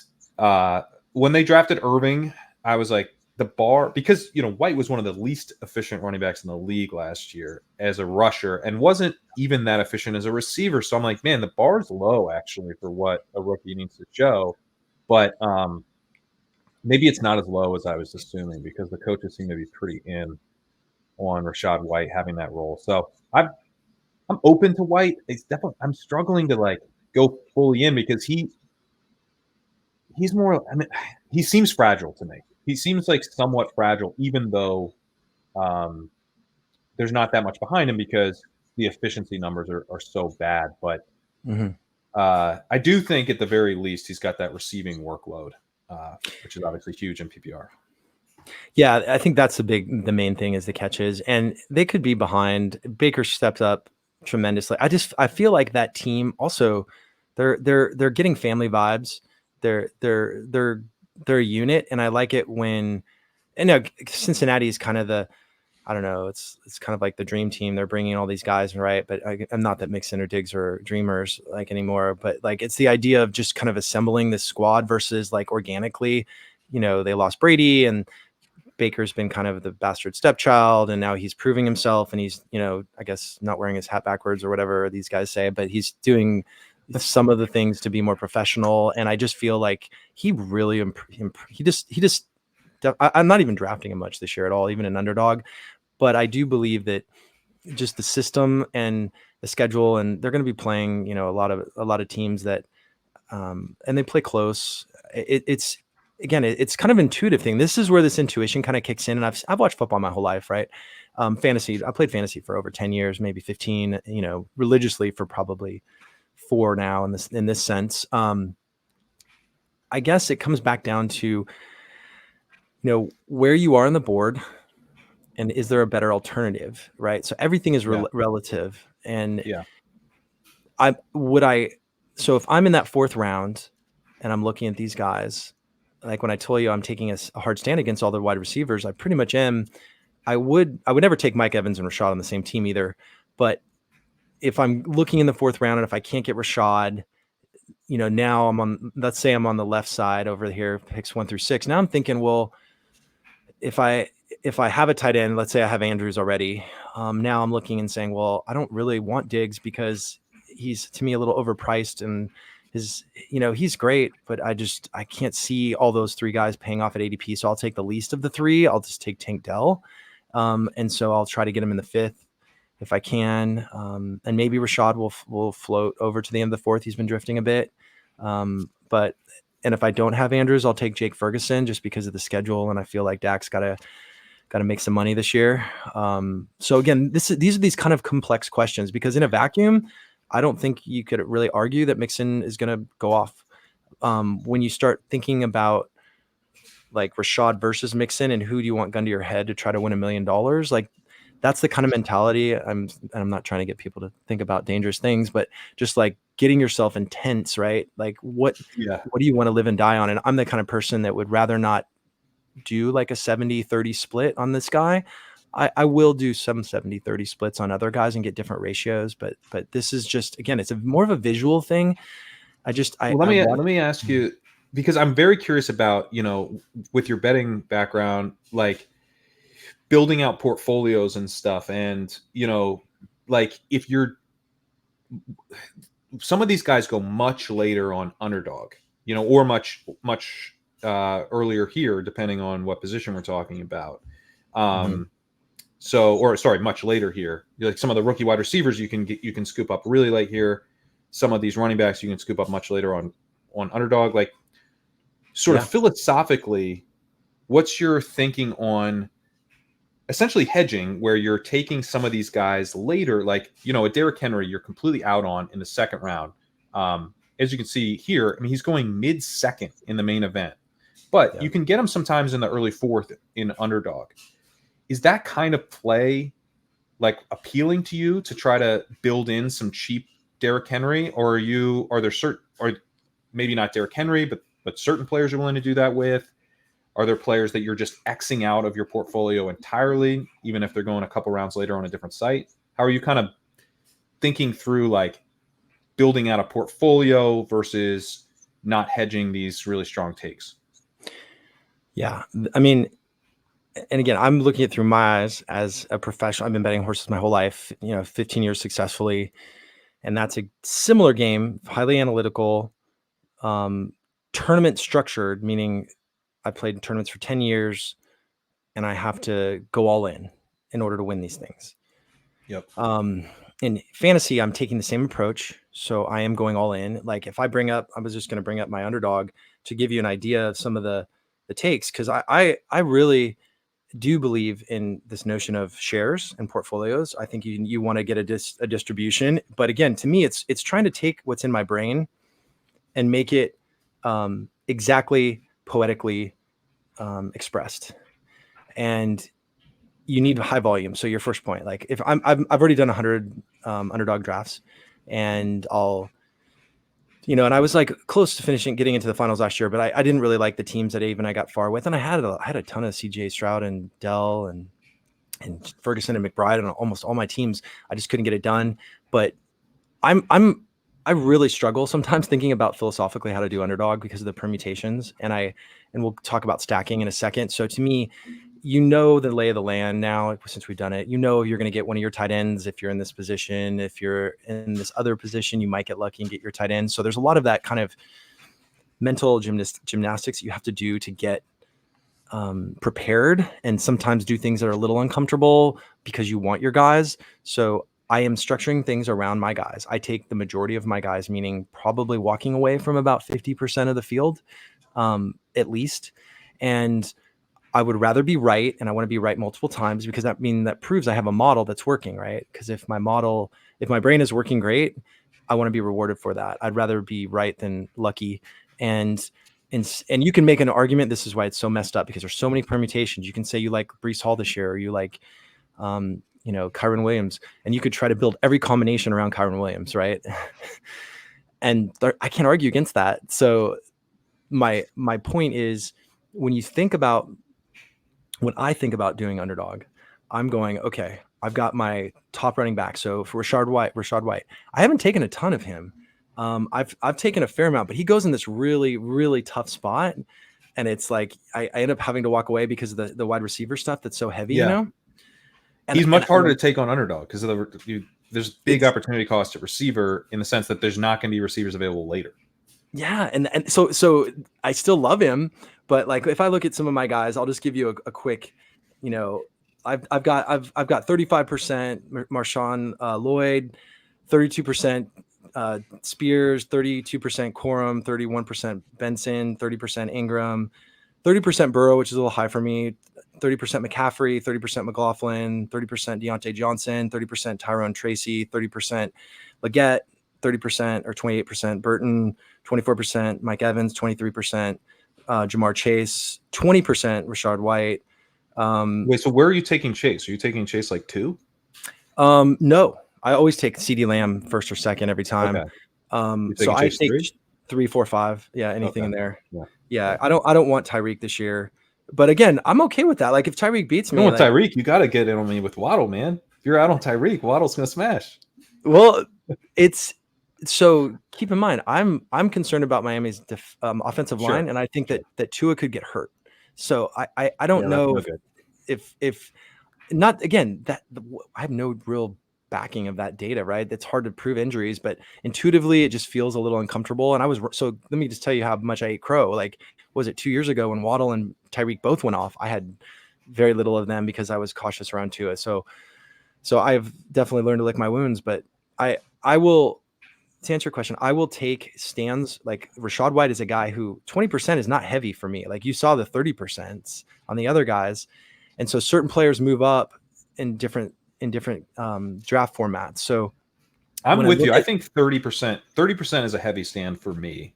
when they drafted Irving, I was like, the bar, because White was one of the least efficient running backs in the league last year as a rusher and wasn't even that efficient as a receiver. So I'm like, man, the bar's low actually for what a rookie needs to show. But maybe it's not as low as I was assuming, because the coaches seem to be pretty in on Rachaad White having that role. So I'm open to White. It's definitely, I'm struggling to like go fully in because he's more, I mean, he seems fragile to me. He seems like somewhat fragile, even though there's not that much behind him because the efficiency numbers are so bad. But I do think at the very least he's got that receiving workload, which is obviously huge in PPR. Yeah, I think that's the main thing is the catches, and they could be behind. Baker stepped up tremendously. I feel like that team also, they're getting family vibes. They're a unit, and I like it when, Cincinnati is kind of I don't know, it's kind of like the dream team. They're bringing all these guys, right? But I'm not that Mixon or Diggs are dreamers like anymore, but like it's the idea of just kind of assembling this squad versus like organically, they lost Brady and Baker's been kind of the bastard stepchild, and now he's proving himself, and he's, I guess not wearing his hat backwards or whatever these guys say, but he's doing some of the things to be more professional. And I just feel like he really, I'm not even drafting him much this year at all, even an underdog, but I do believe that just the system and the schedule, and they're going to be playing, a lot of teams that, and they play close. It's kind of intuitive thing. This is where this intuition kind of kicks in. And I've watched football my whole life, right? Fantasy. I played fantasy for over 10 years, maybe 15, religiously for probably 4 now in this sense. I guess it comes back down to, where you are on the board and is there a better alternative, right? So everything is relative. And so if I'm in that 4th round and I'm looking at these guys, like when I told you I'm taking a hard stand against all the wide receivers, I pretty much am. I would never take Mike Evans and Rachaad on the same team either. But if I'm looking in the 4th round and if I can't get Rachaad, now let's say I'm on the left side over here, picks 1 through 6. Now I'm thinking, well, if I have a tight end, let's say I have Andrews already. Now I'm looking and saying, well, I don't really want Diggs because he's to me a little overpriced, and he's great, but I can't see all those 3 guys paying off at ADP. So I'll take the least of the 3. I'll just take Tank Dell. And so I'll try to get him in the 5th if I can. And maybe Rachaad will float over to the end of the 4th. He's been drifting a bit. And if I don't have Andrews, I'll take Jake Ferguson just because of the schedule. And I feel like Dak's got to make some money this year. So again, these are these kind of complex questions, because in a vacuum, I don't think you could really argue that Mixon is going to go off. When you start thinking about like Rachaad versus Mixon and who do you want gun to your head to try to win $1 million, like that's the kind of mentality. I'm not trying to get people to think about dangerous things, but just like getting yourself intense, right? Like what do you want to live and die on? And I'm the kind of person that would rather not do like a 70-30 split on this guy. I will do some 70-30 splits on other guys and get different ratios, but this is just, again, it's more of a visual thing. Let me ask you, because I'm very curious about, with your betting background, like building out portfolios and stuff. And, like if some of these guys go much later on Underdog, or much earlier here, depending on what position we're talking about. Much later here. Like some of the rookie wide receivers you can scoop up really late here. Some of these running backs you can scoop up much later on Underdog. Like sort of philosophically, what's your thinking on essentially hedging, where you're taking some of these guys later, like, a Derrick Henry, you're completely out on in the second round. As you can see here, I mean, he's going mid-second in the main event, but you can get him sometimes in the early fourth in Underdog. Is that kind of play like appealing to you to try to build in some cheap Derrick Henry, or are there certain, or maybe not Derrick Henry, but certain players you're willing to do that with? Are there players that you're just Xing out of your portfolio entirely, even if they're going a couple rounds later on a different site? How are you kind of thinking through like building out a portfolio versus not hedging these really strong takes? Yeah. I mean, and again, I'm looking at through my eyes as a professional. I've been betting horses my whole life, 15 years successfully. And that's a similar game, highly analytical, tournament structured, meaning I played tournaments for 10 years and I have to go all in order to win these things. Yep. In fantasy, I'm taking the same approach. So I am going all in. Like if I was just going to bring up my Underdog to give you an idea of some of the takes. Cause I really do believe in this notion of shares and portfolios. I think you want to get a distribution, but again, to me, it's trying to take what's in my brain and make it exactly poetically expressed. And you need high volume. So your first point, like if I've already done 100 Underdog drafts, and and I was like close to getting into the finals last year, but I didn't really like the teams that I got far with. And I had a ton of CJ Stroud and Dell and Ferguson and McBride on almost all my teams. I just couldn't get it done. But I really struggle sometimes thinking about philosophically how to do Underdog because of the permutations. And we'll talk about stacking in a second. So to me, the lay of the land now, since we've done it, you're going to get one of your tight ends. If you're in this position, if you're in this other position, you might get lucky and get your tight end. So there's a lot of that kind of mental gymnastics you have to do to get prepared, and sometimes do things that are a little uncomfortable because you want your guys. So I am structuring things around my guys. I take the majority of my guys, meaning probably walking away from about 50% of the field, at least. And I would rather be right, and I want to be right multiple times, because that proves I have a model that's working, right? Because if my brain is working great, I want to be rewarded for that. I'd rather be right than lucky. And you can make an argument. This is why it's so messed up, because there's so many permutations. You can say you like Breece Hall this year, or you like, Kyren Williams, and you could try to build every combination around Kyren Williams, right? And I can't argue against that. So my point is, when I think about doing Underdog, I'm going, okay, I've got my top running back. So for Rachaad White, I haven't taken a ton of him. I've taken a fair amount, but he goes in this really, really tough spot. And it's like, I end up having to walk away because of the wide receiver stuff that's so heavy, And he's much harder to take on Underdog because there's big opportunity cost at receiver, in the sense that there's not going to be receivers available later. Yeah. And so I still love him, but like, if I look at some of my guys, I'll just give you a quick, I've got 35% Marshawn Lloyd, 32% Spears, 32% Corum, 31% Benson, 30% Ingram, 30% Burrow, which is a little high for me, 30% McCaffrey, 30% McLaughlin, 30% Diontae Johnson, 30% Tyrone Tracy, 30% Leggett, 30% or 28% Burton, 24% Mike Evans, 23% Jamar Chase, 20% Rachaad White. Wait, so where are you taking Chase? Are you taking Chase like 2? No, I always take CD Lamb first or second every time. Okay. So I take 3? 3, 4, 5. Yeah, anything in there. Yeah. I don't want Tyreek this year. But again, I'm okay with that. Like if Tyreek beats me, Tyreek, you got to get in on me with Waddle, man. If you're out on Tyreek, Waddle's gonna smash. Well, so keep in mind, I'm concerned about Miami's offensive line, and I think that Tua could get hurt. So I don't know if not, again, that I have no real backing of that data, right? It's hard to prove injuries, but intuitively it just feels a little uncomfortable. And so let me just tell you how much I ate crow. Like, was it 2 years ago when Waddle and Tyreek both went off? I had very little of them because I was cautious around Tua. So I've definitely learned to lick my wounds, but I will to answer your question, I will take stands. Like Rachaad White is a guy who 20% is not heavy for me. Like you saw the 30% on the other guys. And so certain players move up in different draft formats. So I'm with you. I think 30% is a heavy stand for me.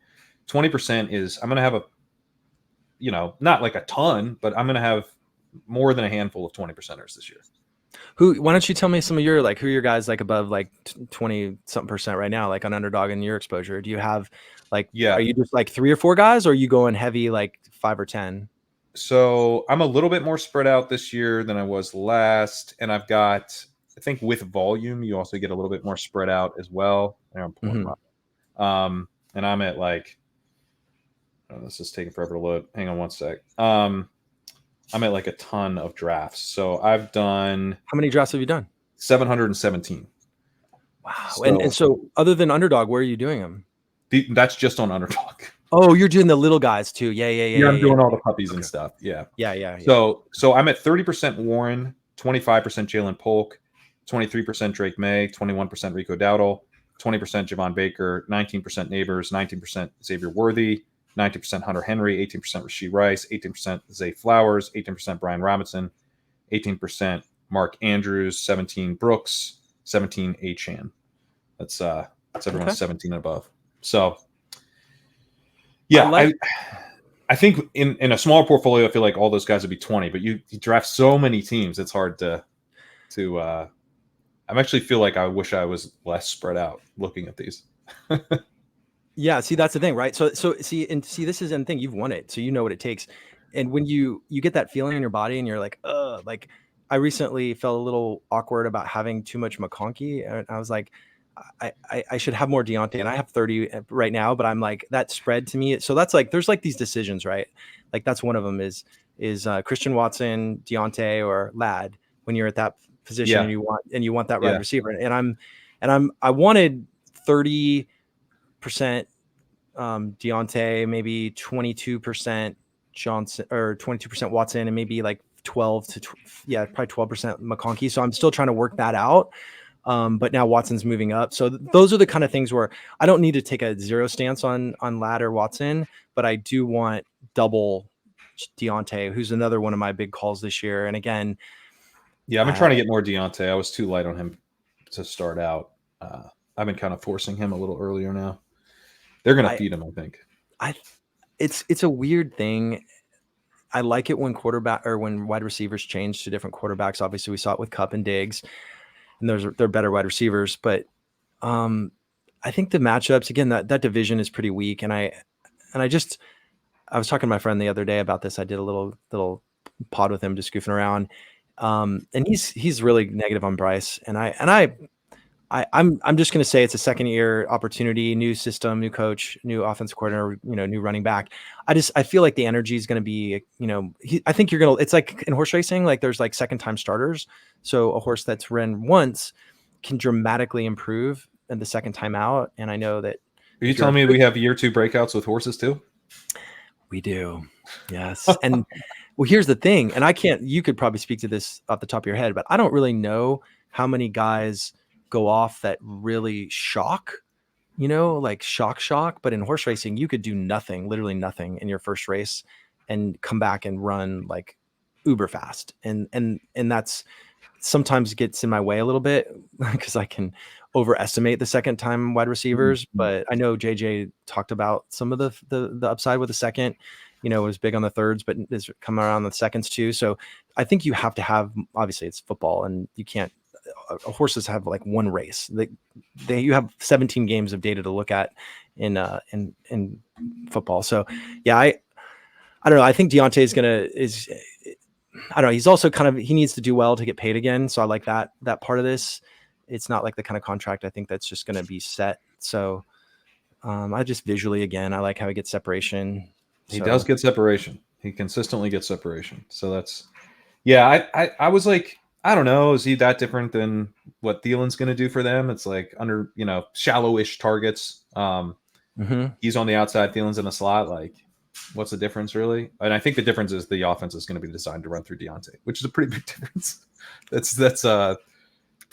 20% is, I'm going to have not like a ton, but I'm going to have more than a handful of 20%ers this year. Why don't you tell me some of your, like, who are your guys like above like 20 something percent right now, like on Underdog and your exposure? Do you have like, are you just like 3 or 4 guys, or are you going heavy like 5 or 10? So I'm a little bit more spread out this year than I was last. And I've got, I think with volume, you also get a little bit more spread out as well. And I'm at like, this is taking forever to load. Hang on one sec. I'm at like a ton of drafts. So I've done. How many drafts have you done? 717. Wow. So, and so other than Underdog, where are you doing them? That's just on Underdog. Oh, you're doing the little guys too. Yeah. I'm doing all the puppies and stuff. Yeah. So I'm at 30% Warren, 25% Jalen Polk, 23% Drake May, 21% Rico Dowdle, 20% Javon Baker, 19% Neighbors, 19% Xavier Worthy, 19% Hunter Henry, 18% Rashee Rice, 18% Zay Flowers, 18% Brian Robinson, 18% Mark Andrews, 17 Brooks, 17 Achan. That's everyone's 17 and above. So yeah, I think in a smaller portfolio, I feel like all those guys would be 20, but you draft so many teams, it's hard to I actually feel like I wish I was less spread out looking at these. Yeah, see, that's the thing, right? So see, this is the thing, you've won it, so you know what it takes. And when you get that feeling in your body and you're like, like I recently felt a little awkward about having too much McConkey, and I was like, I should have more Diontae, and I have 30 right now, but I'm like, that spread to me. So that's like, there's like these decisions, right? Like that's one of them is Christian Watson, Diontae, or Ladd when you're at that position and you want that wide receiver. And I wanted 30% Diontae, maybe 22% Johnson, or 22% Watson, and maybe like probably 12% McConkey. So I'm still trying to work that out. But now Watson's moving up. So those are the kind of things where I don't need to take a zero stance on Ladd or Watson, but I do want double Diontae, who's another one of my big calls this year. And again, I've been trying to get more Diontae. I was too light on him to start out. I've been kind of forcing him a little earlier now. They're going to feed him, I think. It's a weird thing. I like it when when wide receivers change to different quarterbacks. Obviously, we saw it with Kupp and Diggs, and they're better wide receivers. But I think the matchups, again, that division is pretty weak. And I was talking to my friend the other day about this. I did a little pod with him, just goofing around. And he's really negative on Bryce. And I'm just going to say it's a second year opportunity, new system, new coach, new offensive coordinator, new running back. I feel like the energy is going to be, I think it's like in horse racing, like there's like second time starters. So a horse that's ran once can dramatically improve in the second time out. And I know that. Are you telling me we have year 2 breakouts with horses too? We do. Yes. And well, here's the thing. And you could probably speak to this off the top of your head, but I don't really know how many guys go off that really shock, like shock. But in horse racing, you could do nothing, literally nothing in your first race and come back and run like uber fast. And that's sometimes gets in my way a little bit because I can overestimate the second time wide receivers. But I know JJ talked about some of the upside with the second, was big on the thirds, but is coming around the seconds too. So I think you have to have, obviously it's football and you can't, horses have like one race. You have 17 games of data to look at in football. So yeah, I don't know. I think Diontae I don't know. He's also he needs to do well to get paid again. So I like that part of this. It's not like the kind of contract I think that's just going to be set. So I just visually, again, I like how he gets separation. He does get separation. He consistently gets separation. So that's, I was like, I don't know. Is he that different than what Thielen's going to do for them? It's like under, shallow-ish targets. He's on the outside. Thielen's in the slot. Like, what's the difference really? And I think the difference is the offense is going to be designed to run through Diontae, which is a pretty big difference. That's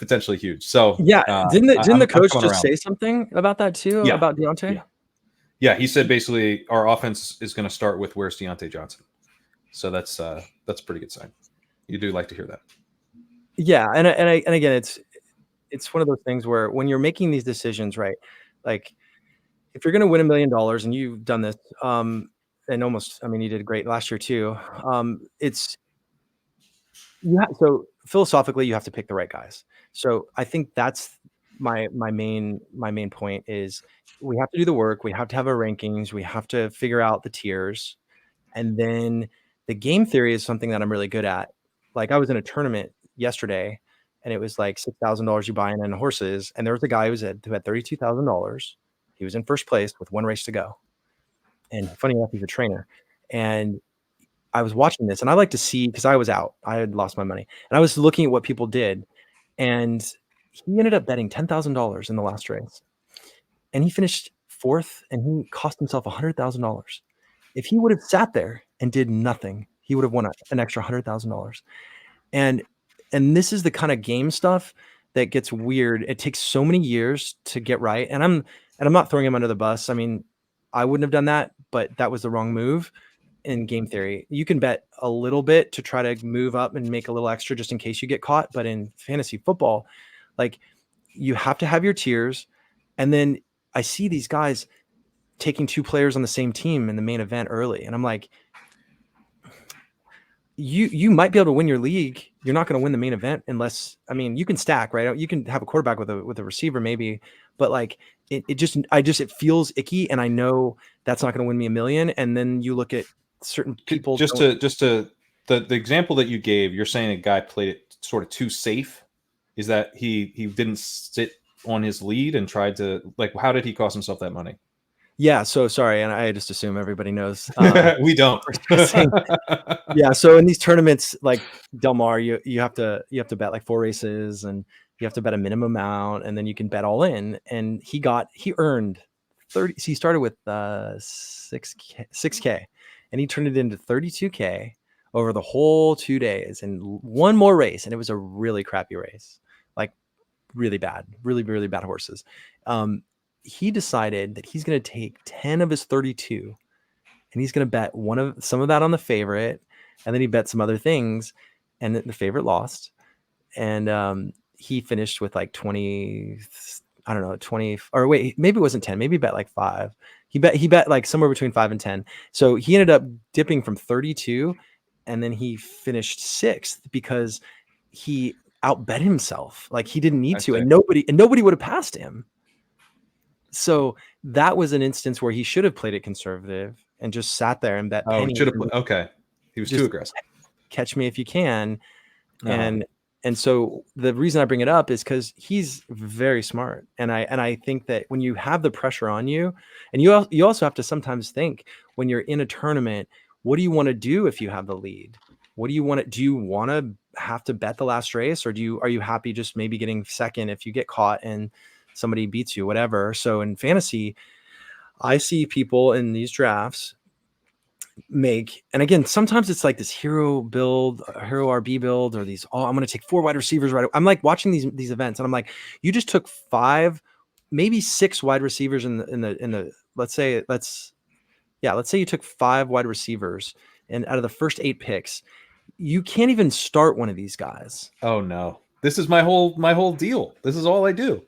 potentially huge. So yeah, didn't the coach I'm just say something about that too? Yeah. About Diontae? Yeah. Yeah, he said basically our offense is going to start with where's Diontae Johnson. So that's a pretty good sign. You do like to hear that. Yeah, and again, it's one of those things where when you're making these decisions, right? Like, if you're going to win $1 million, and you've done this, and almost, I mean, you did great last year too. So philosophically, you have to pick the right guys. So I think that's my main point is we have to do the work. We have to have our rankings. We have to figure out the tiers, and then the game theory is something that I'm really good at. Like, I was in a tournament yesterday, and it was like $6,000 you buy in horses, and there was a guy who had $32,000. He was in first place with one race to go, and funny enough, he's a trainer. And I was watching this, and I like to see, because I was out, I had lost my money, and I was looking at what people did, and he ended up betting $10,000 in the last race, and he finished fourth, and he cost himself $100,000. If he would have sat there and did nothing, he would have won an extra $100,000. And this is the kind of game stuff that gets weird. It takes so many years to get right, and I'm not throwing him under the bus. I mean, I wouldn't have done that, but that was the wrong move. In game theory, you can bet a little bit to try to move up and make a little extra just in case you get caught. But in fantasy football, like, you have to have your tiers. And then I see these guys taking two players on the same team in the main event early, and I'm like, you might be able to win your league. You're not going to win the main event unless, I mean, you can stack, right? You can have a quarterback with a receiver maybe, but like it feels icky, and I know that's not going to win me $1 million. And then you look at certain people. The example that you gave, you're saying a guy played it sort of too safe. Is that he didn't sit on his lead and tried to, like, how did he cost himself that money? Yeah. So sorry. And I just assume everybody knows. We don't. Yeah. So in these tournaments, like Del Mar, you have to bet like 4 races, and you have to bet a minimum amount, and then you can bet all in. And he earned 30. So he started with 6K, and he turned it into 32K over the whole 2 days, and one more race. And it was a really crappy race, like really bad, really, really bad horses. He decided that he's going to take 10 of his 32, and he's going to bet some of that on the favorite. And then he bet some other things, and the favorite lost. And he finished with like 20, I don't know, 20, or wait, maybe it wasn't 10, maybe he bet like 5. He bet like somewhere between 5 and 10. So he ended up dipping from 32, and then he finished 6th because he outbet himself. Like, he didn't need to, and nobody would have passed him. So that was an instance where he should have played it conservative and just sat there and bet. Okay. He was too aggressive. Catch me if you can. And so the reason I bring it up is because he's very smart. And I think that when you have the pressure on you, and you also have to sometimes think, when you're in a tournament, what do you want to do if you have the lead? Do you want to have to bet the last race, or are you happy just maybe getting second if you get caught and somebody beats you, whatever? So in fantasy, I see people in these drafts and again, sometimes it's like this hero build, hero RB build, or these, I'm going to take 4 wide receivers right away. I'm like watching these events, and I'm like, you just took 5, maybe 6 wide receivers in the let's say you took 5 wide receivers, and out of the first 8 picks, you can't even start one of these guys. Oh no. This is my whole deal. This is all I do.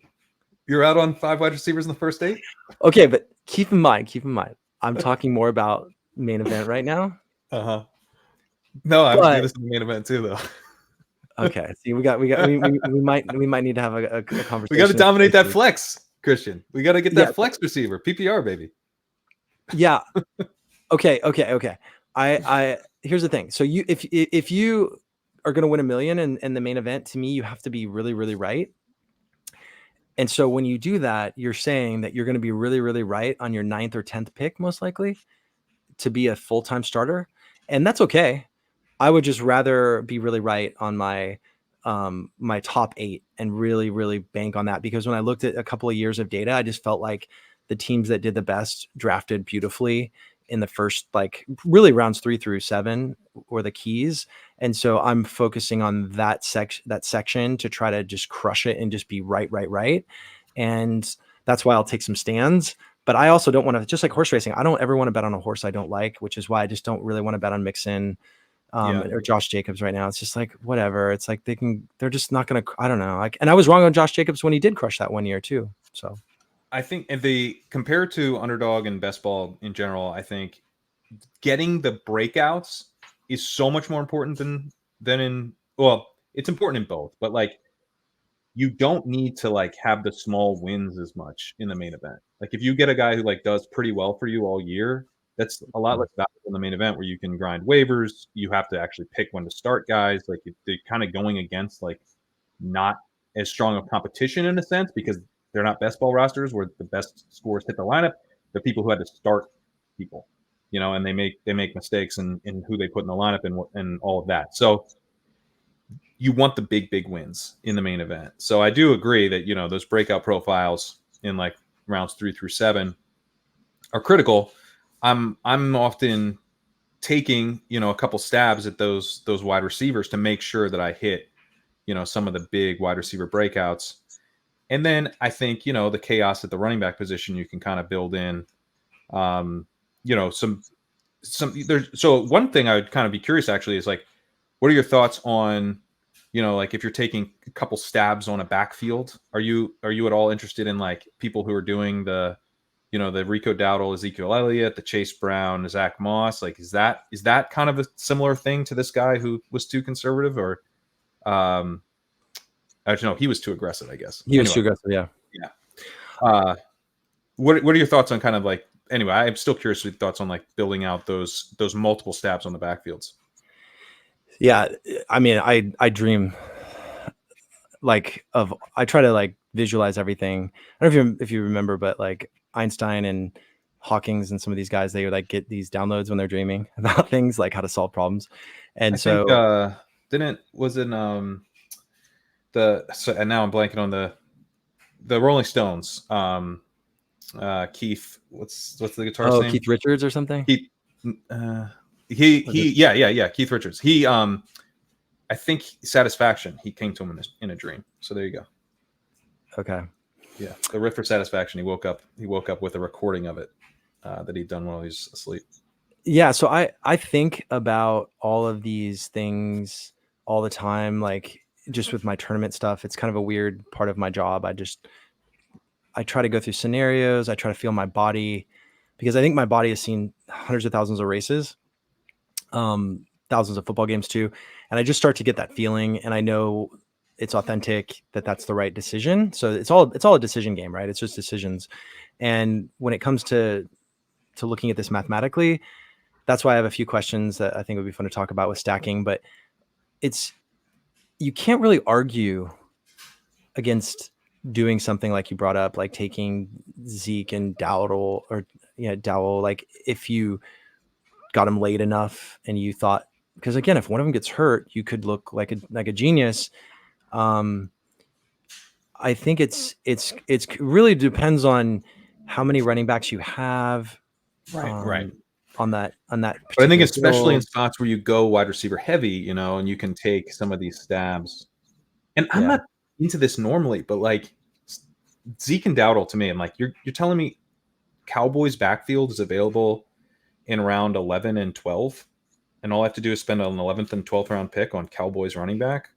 You're out on 5 wide receivers in the first 8? Okay, but keep in mind, I'm talking more about main event right now. No, I'm doing this in the main event too, though. Okay, see, we might need to have a conversation. We got to dominate that flex, Christian. We got to get that flex receiver, PPR, baby. Yeah. Okay. I here's the thing. So if you are going to win $1 million in the main event, to me, you have to be really, really right. And so when you do that, you're saying that you're going to be really, really right on your 9th or 10th pick, most likely, to be a full-time starter. And that's okay. I would just rather be really right on my my top 8 and really, really bank on that. Because when I looked at a couple of years of data, I just felt like the teams that did the best drafted beautifully in the first, like really rounds 3 through 7 were the keys. And so I'm focusing on that section to try to just crush it and just be right. And that's why I'll take some stands. But I also don't want to, just like horse racing, I don't ever want to bet on a horse I don't like, which is why I just don't really want to bet on Mixon or Josh Jacobs right now. It's just like, whatever. It's like they're just not going to, I don't know. Like, and I was wrong on Josh Jacobs when he did crush that one year too. So I think if they compare to Underdog and Best Ball in general, I think getting the breakouts is so much more important than in, well, it's important in both, but like you don't need to like have the small wins as much in the main event. Like if you get a guy who like does pretty well for you all year, that's a lot less valuable in the main event where you can grind waivers. You have to actually pick when to start guys. Like they're kind of going against like not as strong of competition in a sense because they're not best ball rosters where the best scores hit the lineup. The people who had to start people, you know, and they make mistakes in who they put in the lineup and all of that. So you want the big wins in the main event. So I do agree that, you know, those breakout profiles in like rounds 3 through 7 are critical. I'm often taking, you know, a couple stabs at those wide receivers to make sure that I hit, you know, some of the big wide receiver breakouts. And then I think, you know, the chaos at the running back position, you can kind of build in, you know, some there's, so one thing I would kind of be curious actually is like, what are your thoughts on, you know, like if you're taking a couple stabs on a backfield, are you at all interested in like people who are doing the, you know, the Rico Dowdle, Ezekiel Elliott, the Chase Brown, Zach Moss? Like, is that kind of a similar thing to this guy who was too conservative, or I don't know, he was too aggressive, I guess. He was too aggressive, yeah. Yeah. What are your thoughts on kind of like, anyway, I'm still curious with thoughts on like building out those multiple stabs on the backfields. Yeah, I mean, I dream like of, I try to like visualize everything. I don't know if you remember, but like Einstein and Hawkins and some of these guys, they would like get these downloads when they're dreaming about things like how to solve problems. And I think, and now I'm blanking on the Rolling Stones. Keith, what's the guitarist name? Keith Richards or something. Keith Richards. He I think Satisfaction, he came to him in a dream. So there you go. Okay. Yeah, the riff for Satisfaction, he woke up with a recording of it that he'd done while he was asleep. Yeah, so I think about all of these things all the time, like just with my tournament stuff. It's kind of a weird part of my job. I try to go through scenarios. I try to feel my body, because I think my body has seen hundreds of thousands of races, thousands of football games too. And I just start to get that feeling, and I know it's authentic, that's the right decision. So it's all a decision game, right? It's just decisions. And when it comes to looking at this mathematically, that's why I have a few questions that I think would be fun to talk about with stacking. But you can't really argue against doing something like you brought up, like taking Zeke and Dowdle, like if you got him late enough and you thought, because again, if one of them gets hurt, you could look like a genius. I think it's really depends on how many running backs you have. Right. On that. But I think especially in spots where you go wide receiver heavy, you know, and you can take some of these stabs. And I'm not into this normally, but like Zeke and Dowdle to me, I'm like, you're telling me Cowboys backfield is available in round 11 and 12, and all I have to do is spend an 11th and 12th round pick on Cowboys running back.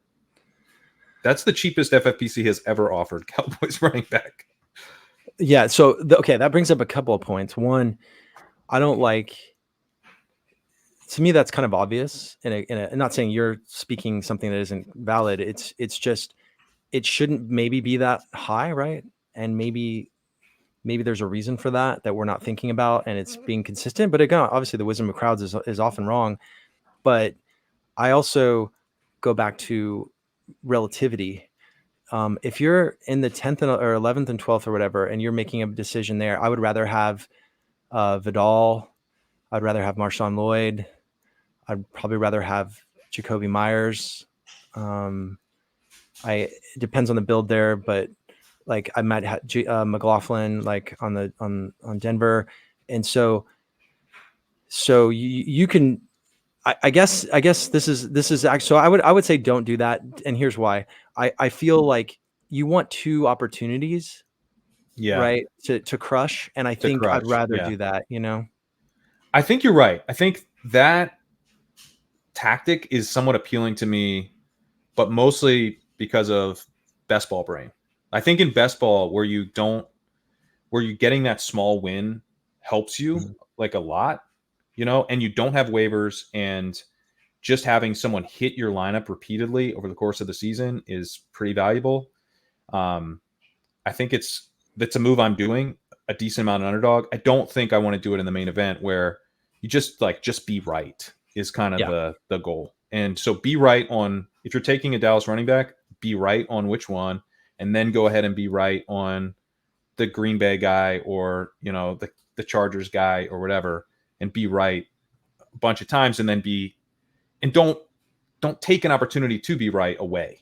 That's the cheapest FFPC has ever offered Cowboys running back. Yeah. So, that brings up a couple of points. One, I don't like, to me, that's kind of obvious. I'm not saying you're speaking something that isn't valid. It's just, it shouldn't maybe be that high, right? And maybe there's a reason for that we're not thinking about, and it's being consistent. But again, obviously the wisdom of crowds is often wrong. But I also go back to relativity. If you're in the 10th or 11th and 12th or whatever, and you're making a decision there, I would rather have Vidal. I'd rather have Marshawn Lloyd. I'd probably rather have Jacoby Myers. It depends on the build there, but like I might have McLaughlin like on Denver. And so So you can, I guess this is actually, so I would say don't do that. And here's why. I feel like you want 2 opportunities, Yeah. right, to crush. And I think I'd rather do that, I think you're right. I think that tactic is somewhat appealing to me, but mostly because of best ball brain. I think in best ball where you getting that small win helps you like a lot, and you don't have waivers, and just having someone hit your lineup repeatedly over the course of the season is pretty valuable. I think that's a move I'm doing a decent amount of Underdog. I don't think I want to do it in the main event where you just be right is kind of the goal. And so be right on, if you're taking a Dallas running back, be right on which one, and then go ahead and be right on the Green Bay guy or, the Chargers guy or whatever, and be right a bunch of times, and then don't take an opportunity to be right away.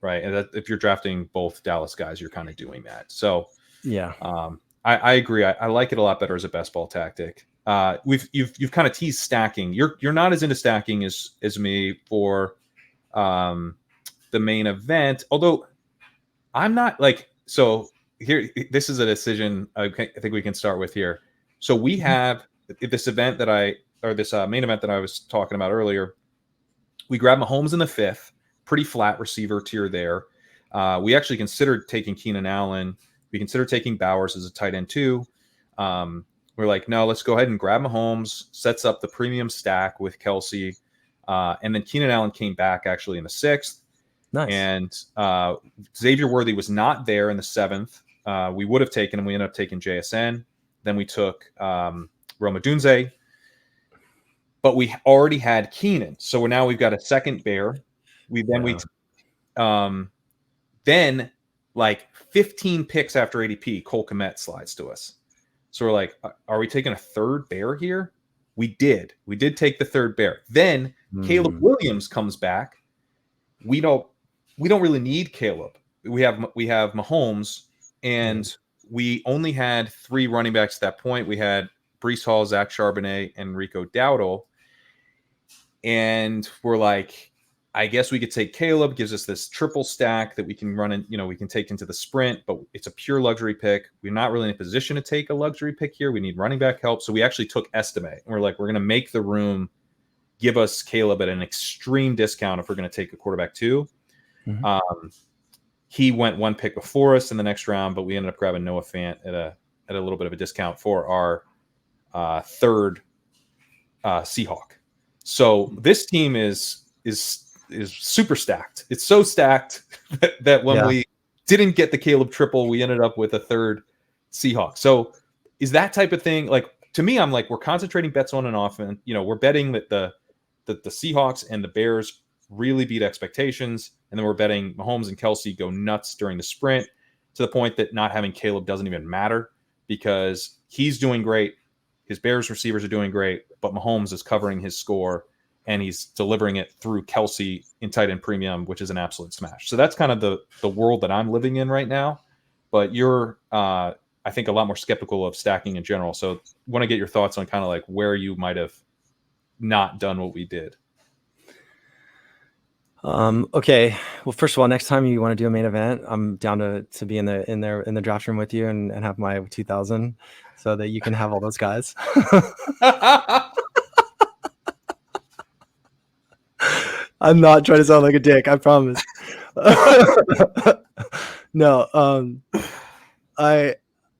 Right. And if you're drafting both Dallas guys, you're kind of doing that. So yeah. I agree. I like it a lot better as a best ball tactic. You've kind of teased stacking. You're not as into stacking as me for the main event. Although I'm not like, so here, this is a decision I think we can start with here. So we have this event this main event that I was talking about earlier. We grabbed Mahomes in the 5th, pretty flat receiver tier there. We actually considered taking Keenan Allen. We considered taking Bowers as a tight end too. We're like, no, let's go ahead and grab Mahomes, sets up the premium stack with Kelsey. And then Keenan Allen came back actually in the 6th. Nice. And Xavier Worthy was not there in the 7th. We would have taken him. We ended up taking JSN. Then we took Roma Dunze. But we already had Keenan. So now we've got a second bear. Then like 15 picks after ADP, Cole Kmet slides to us. So we're like, are we taking a third bear here? We did take the third bear. Then Caleb Williams comes back. We don't really need Caleb. We have Mahomes, and we only had 3 running backs at that point. We had Breece Hall, Zach Charbonnet, and Rico Dowdle. And we're like, I guess we could take Caleb, gives us this triple stack that we can run in, we can take into the sprint, but it's a pure luxury pick. We're not really in a position to take a luxury pick here. We need running back help. So we actually took Estime, and we're like, we're going to make the room give us Caleb at an extreme discount if we're going to take a quarterback too. He went 1 pick before us in the next round, but we ended up grabbing Noah Fant at a little bit of a discount for our third Seahawk. So this team is super stacked. It's so stacked that when we didn't get the Caleb triple, we ended up with a third Seahawk. So is that type of thing, like, to me, I'm like, we're concentrating bets on an offense. We're betting that the Seahawks and the Bears really beat expectations, and then we're betting Mahomes and Kelsey go nuts during the sprint, to the point that not having Caleb doesn't even matter because he's doing great. His Bears receivers are doing great, but Mahomes is covering his score, and he's delivering it through Kelsey in tight end premium, which is an absolute smash. So that's kind of the world that I'm living in right now. But you're, I think, a lot more skeptical of stacking in general. So want to get your thoughts on kind of like where you might have not done what we did. Okay. Well, first of all, next time you want to do a main event, I'm down to be in the draft room with you and have my 2000 so that you can have all those guys. I'm not trying to sound like a dick, I promise. No, I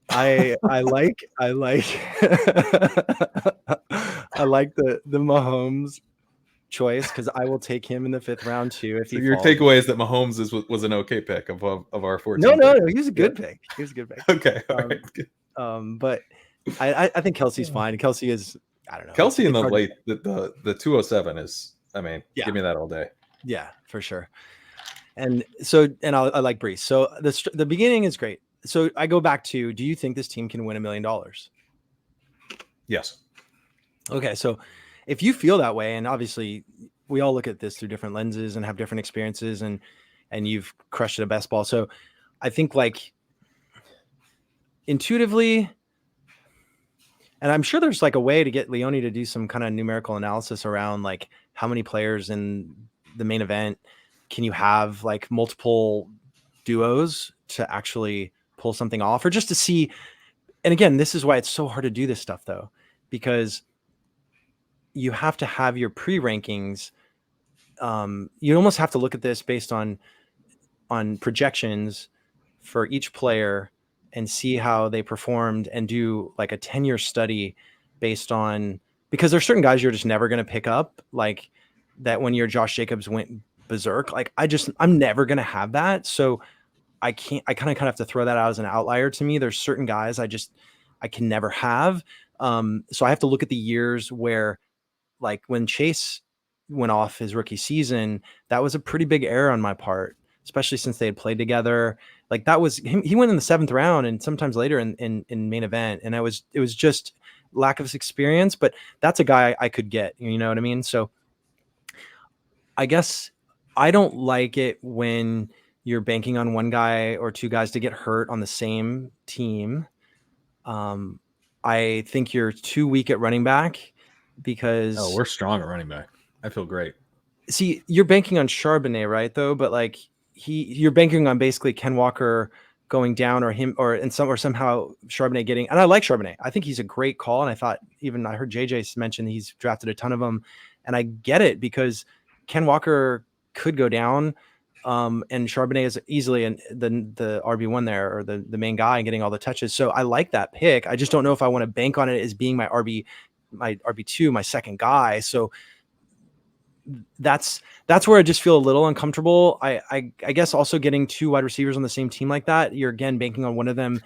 like I like the Mahomes choice because I will take him in the 5th round too. If your takeaway is that Mahomes was an okay pick of our 14. No, he was a good pick. He was a good pick. Okay, all right. But I think Kelsey's fine. Kelsey is, I don't know. Kelsey in the late the 207 is, I mean, give me that all day. Yeah, for sure. And so, I like Breece. So the beginning is great. So I go back to, do you think this team can win $1 million? Yes. Okay. So if you feel that way, and obviously we all look at this through different lenses and have different experiences, and you've crushed it at best ball. So I think, like, intuitively, And I'm sure there's like a way to get Leone to do some kind of numerical analysis around like how many players in the main event can you have like multiple duos to actually pull something off, or just to see. And again, this is why it's so hard to do this stuff though, because you have to have your pre-rankings. You almost have to look at this based on projections for each player and see how they performed and do like a 10-year study based on, because there's certain guys you're just never going to pick up, like that when your Josh Jacobs went berserk, like I'm never going to have that. So I kind of have to throw that out as an outlier to me. There's certain guys I can never have. So I have to look at the years where, like when Chase went off his rookie season, that was a pretty big error on my part, especially since they had played together. Like that was him. He went in the 7th round and sometimes later in main event. And it was just lack of experience, but that's a guy I could get, you know what I mean? So I guess I don't like it when you're banking on one guy or two guys to get hurt on the same team. I think you're too weak at running back because we're strong at running back. I feel great. See, you're banking on Charbonnet, right? Though, but like you're banking on basically Ken Walker going down or him or somehow Charbonnet getting. And I like Charbonnet. I think he's a great call. And I heard JJ mention he's drafted a ton of them, and I get it because Ken Walker could go down. And Charbonnet is easily the RB1 there, or the main guy, and getting all the touches. So I like that pick. I just don't know if I want to bank on it as being my RB2, my second guy. So that's where I just feel a little uncomfortable. I guess also getting 2 wide receivers on the same team like that, you're again banking on one of them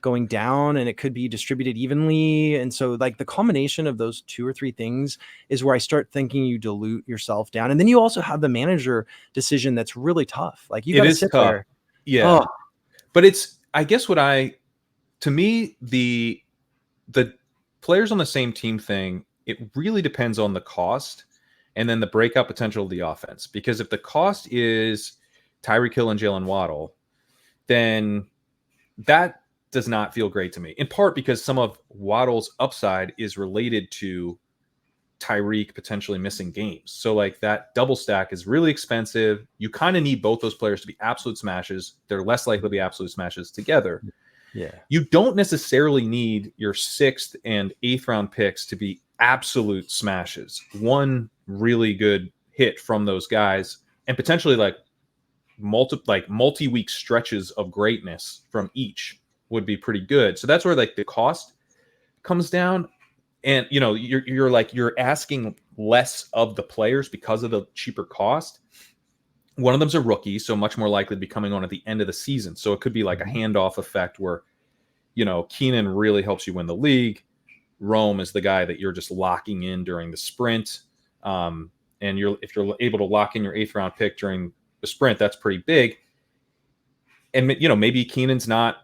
going down, and it could be distributed evenly. And so like the combination of those 2 or 3 things is where I start thinking you dilute yourself down. And then you also have the manager decision that's really tough. Like you got to sit tough. there. Yeah. Oh. But it's, I guess to me, the players on the same team thing, it really depends on the cost and then the breakout potential of the offense. Because if the cost is Tyreek Hill and Jaylen Waddle, then that does not feel great to me. In part because some of Waddle's upside is related to Tyreek potentially missing games. So like that double stack is really expensive. You kind of need both those players to be absolute smashes. They're less likely to be absolute smashes together. Yeah. You don't necessarily need your 6th and 8th round picks to be absolute smashes. One really good hit from those guys and potentially like multi-week stretches of greatness from each would be pretty good. So that's where like the cost comes down. And you know, you're asking less of the players because of the cheaper cost. One of them's a rookie, so much more likely to be coming on at the end of the season. So it could be like a handoff effect where, you know, Keenan really helps you win the league. Rome is the guy that you're just locking in during the sprint. And if you're able to lock in your 8th round pick during the sprint, that's pretty big. And, you know, maybe Keenan's not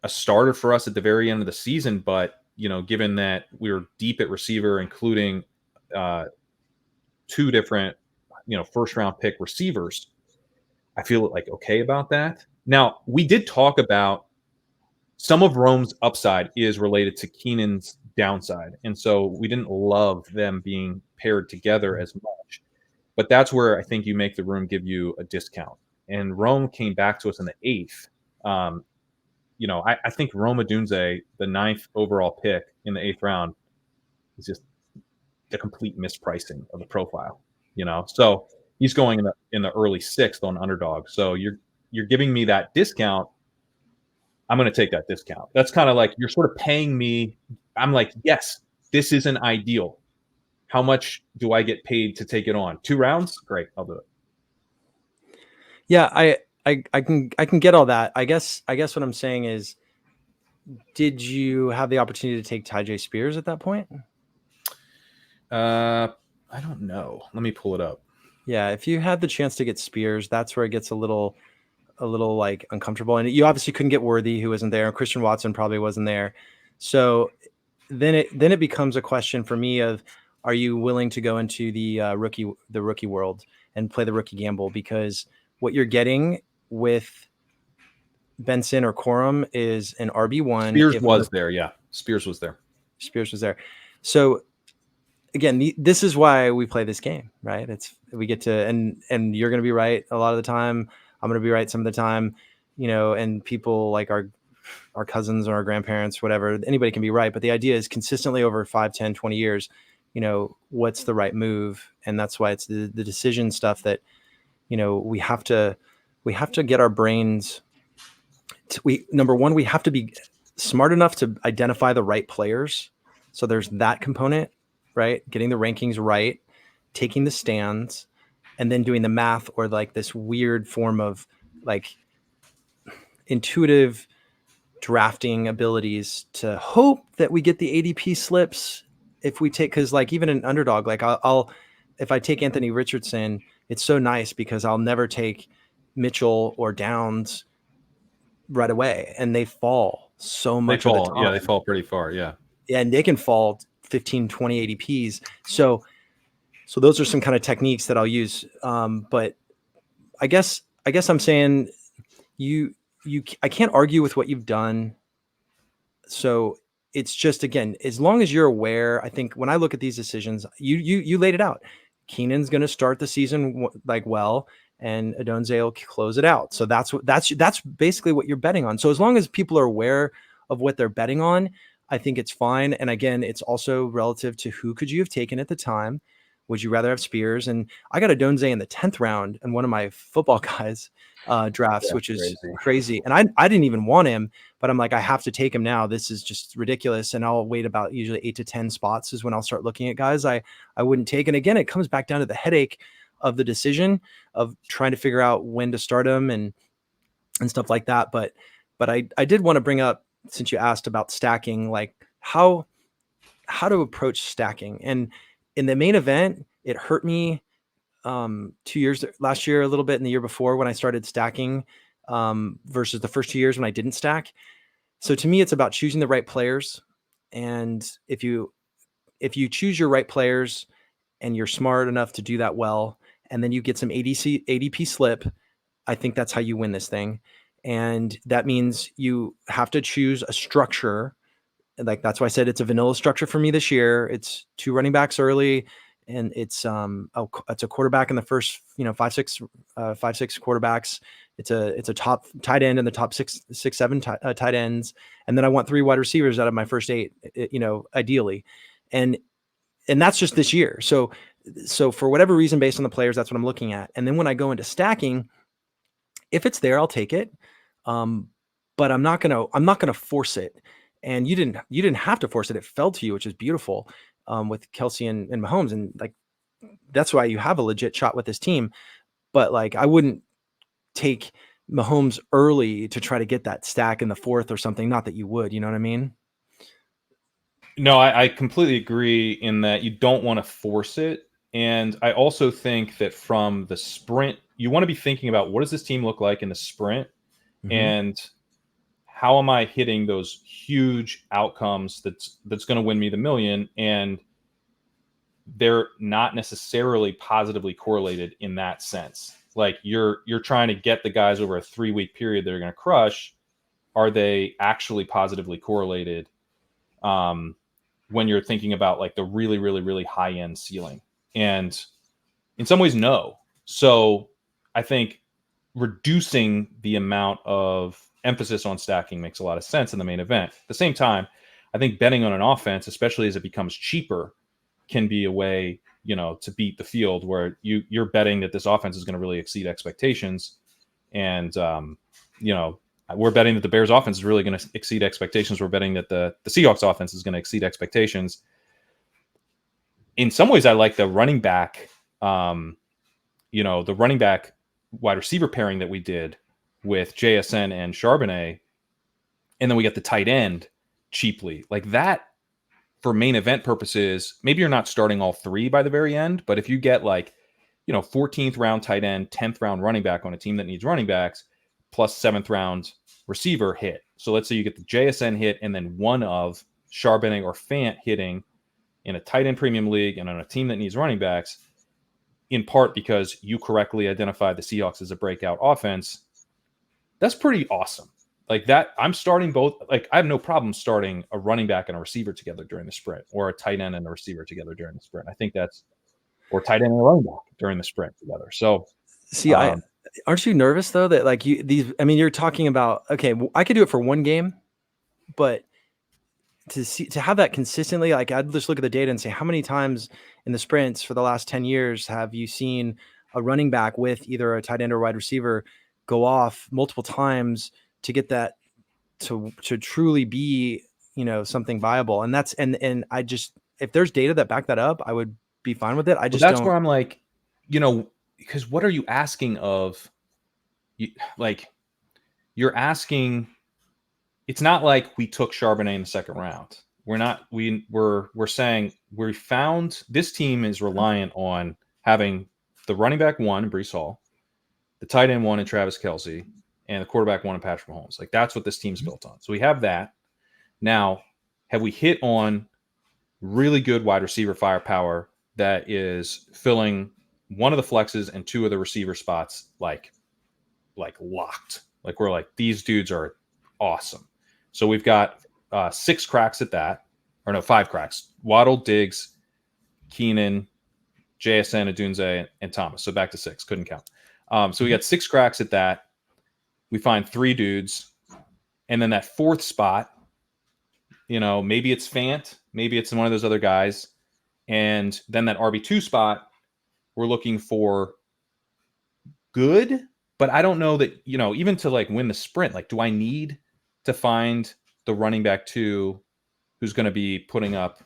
a starter for us at the very end of the season, but, you know, given that we were deep at receiver, including 2 different, you know, 1st round pick receivers, I feel like okay about that. Now, we did talk about some of Rome's upside is related to Keenan's downside. And so we didn't love them being paired together as much. But that's where I think you make the room give you a discount. And Rome came back to us in the 8th. You know, I think Rome Odunze, the 9th overall pick in the 8th round, is just a complete mispricing of the profile. You know, so he's going in the early 6th on Underdog. So you're giving me that discount. I'm going to take that discount. That's kind of like you're sort of paying me. I'm like, yes, this isn't ideal. How much do I get paid to take it on? 2 rounds? Great, I'll do it. Yeah, I can get all that. I guess what I'm saying is, did you have the opportunity to take Tyjae Spears at that point? I don't know. Let me pull it up. Yeah, if you had the chance to get Spears, that's where it gets a little like uncomfortable. And you obviously couldn't get Worthy, who wasn't there. Christian Watson probably wasn't there. So then it becomes a question for me of, are you willing to go into the rookie world and play the rookie gamble? Because what you're getting with Benson or Corum is an RB1. Spears was there. Yeah. Spears was there. Spears was there. So again, this is why we play this game, right? We get to, and you're going to be right a lot of the time. I'm going to be right some of the time, and people like our cousins or our grandparents, whatever, anybody can be right. But the idea is consistently over 5, 10, 20 years, what's the right move? And that's why it's the decision stuff that, we have to get our brains number one, we have to be smart enough to identify the right players. So there's that component, right? Getting the rankings right, taking the stands, and then doing the math, or like this weird form of like intuitive drafting abilities to hope that we get the ADP slips if we take, because like even an underdog, like I'll if I take Anthony Richardson, it's so nice because I'll never take Mitchell or Downs right away, and they fall so much of the time. Yeah, they fall pretty far. Yeah, and they can fall 15, 20 ADPs. So those are some kind of techniques that I'll use. But I guess I'm saying I can't argue with what you've done. So it's just, again, as long as you're aware, I think when I look at these decisions, you laid it out. Keenan's going to start the season like well, and Adonze will close it out. So that's basically what you're betting on. So as long as people are aware of what they're betting on, I think it's fine. And again, it's also relative to who could you have taken at the time. Would you rather have Spears? And I got Adonze in the 10th round in one of my football guys drafts, which is crazy. And I didn't even want him, but I'm like, I have to take him now. This is just ridiculous. And I'll wait about usually 8 to 10 spots is when I'll start looking at guys I wouldn't take. And again, it comes back down to the headache of the decision of trying to figure out when to start them and stuff like that. But I did want to bring up, since you asked about stacking, like how to approach stacking. And in the main event, it hurt me 2 years last year, a little bit, in the year before when I started stacking versus the first 2 years when I didn't stack. So to me, it's about choosing the right players. And if you choose your right players and you're smart enough to do that well, and then you get some ADP slip, I think that's how you win this thing. And that means you have to choose a structure. Like, that's why I said it's a vanilla structure for me this year. It's 2 running backs early, and it's a quarterback in the first, 5-6 quarterbacks. It's a top tight end in the top 6-7 tight ends, and then I want 3 wide receivers out of my first 8, ideally, and that's just this year. So for whatever reason, based on the players, that's what I'm looking at. And then when I go into stacking, if it's there, I'll take it. But I'm not gonna force it. And you didn't have to force it. It fell to you, which is beautiful, with Kelsey and Mahomes. And like, that's why you have a legit shot with this team. But like, I wouldn't take Mahomes early to try to get that stack in the 4th or something. Not that you would, you know what I mean? No, I completely agree in that you don't want to force it. And I also think that from the sprint, you want to be thinking about, what does this team look like in the sprint? Mm-hmm. And how am I hitting those huge outcomes that's going to win me the million? And they're not necessarily positively correlated in that sense. Like, you're trying to get the guys over a 3-week period that are going to crush. Are they actually positively correlated when you're thinking about like the really, really, really high end ceiling? And in some ways, no. So I think reducing the amount of emphasis on stacking makes a lot of sense in the main event. At the same time, I think betting on an offense, especially as it becomes cheaper, can be a way, to beat the field, where you're betting that this offense is going to really exceed expectations. And, we're betting that the Bears offense is really going to exceed expectations. We're betting that the Seahawks offense is going to exceed expectations. In some ways, I like the running back, the running back wide receiver pairing that we did with JSN and Charbonnet. And then we get the tight end cheaply. Like that, for main event purposes, maybe you're not starting all 3 by the very end, but if you get 14th round tight end, 10th round running back on a team that needs running backs, plus 7th round receiver hit. So let's say you get the JSN hit and then one of Charbonnet or Fant hitting in a tight end premium league and on a team that needs running backs, in part because you correctly identified the Seahawks as a breakout offense. That's pretty awesome. like that. I'm starting both. Like I have no problem starting a running back and a receiver together during the sprint, or a tight end and a receiver together during the sprint. I think that's, or tight end and a running back during the sprint together. So See, aren't you nervous though that like I mean, you're talking about, okay, I could do it for one game, but to have that consistently, like I'd just look at the data and say, how many times in the sprints for the last 10 years have you seen a running back with either a tight end or wide receiver go off multiple times to get that to truly be, something viable? And that's, and I just, if there's data that back that up, I would be fine with it. I just that's where I'm like, because what are you asking of you? Like you're asking, it's not like we took Charbonnet in the second round. We're saying we found this team is reliant on having the running back one, Breece Hall, the tight end one, and Travis Kelce, and the quarterback one, and Patrick Mahomes. Like that's what this team's built on. So we have that. Now, have we hit on really good wide receiver firepower that is filling one of the flexes and two of the receiver spots like locked? Like we're like, these dudes are awesome. So we've got 6 cracks at that, or no, 5 cracks. Waddle, Diggs, Keenan, JSN, Adunze, and Thomas. So back to 6. Couldn't count. So we got 6 cracks at that. We find 3 dudes. And then that 4th spot, maybe it's Fant. Maybe it's one of those other guys. And then that RB2 spot, we're looking for good. But I don't know that, even to like win the sprint, like, do I need to find the running back 2 who's going to be putting up,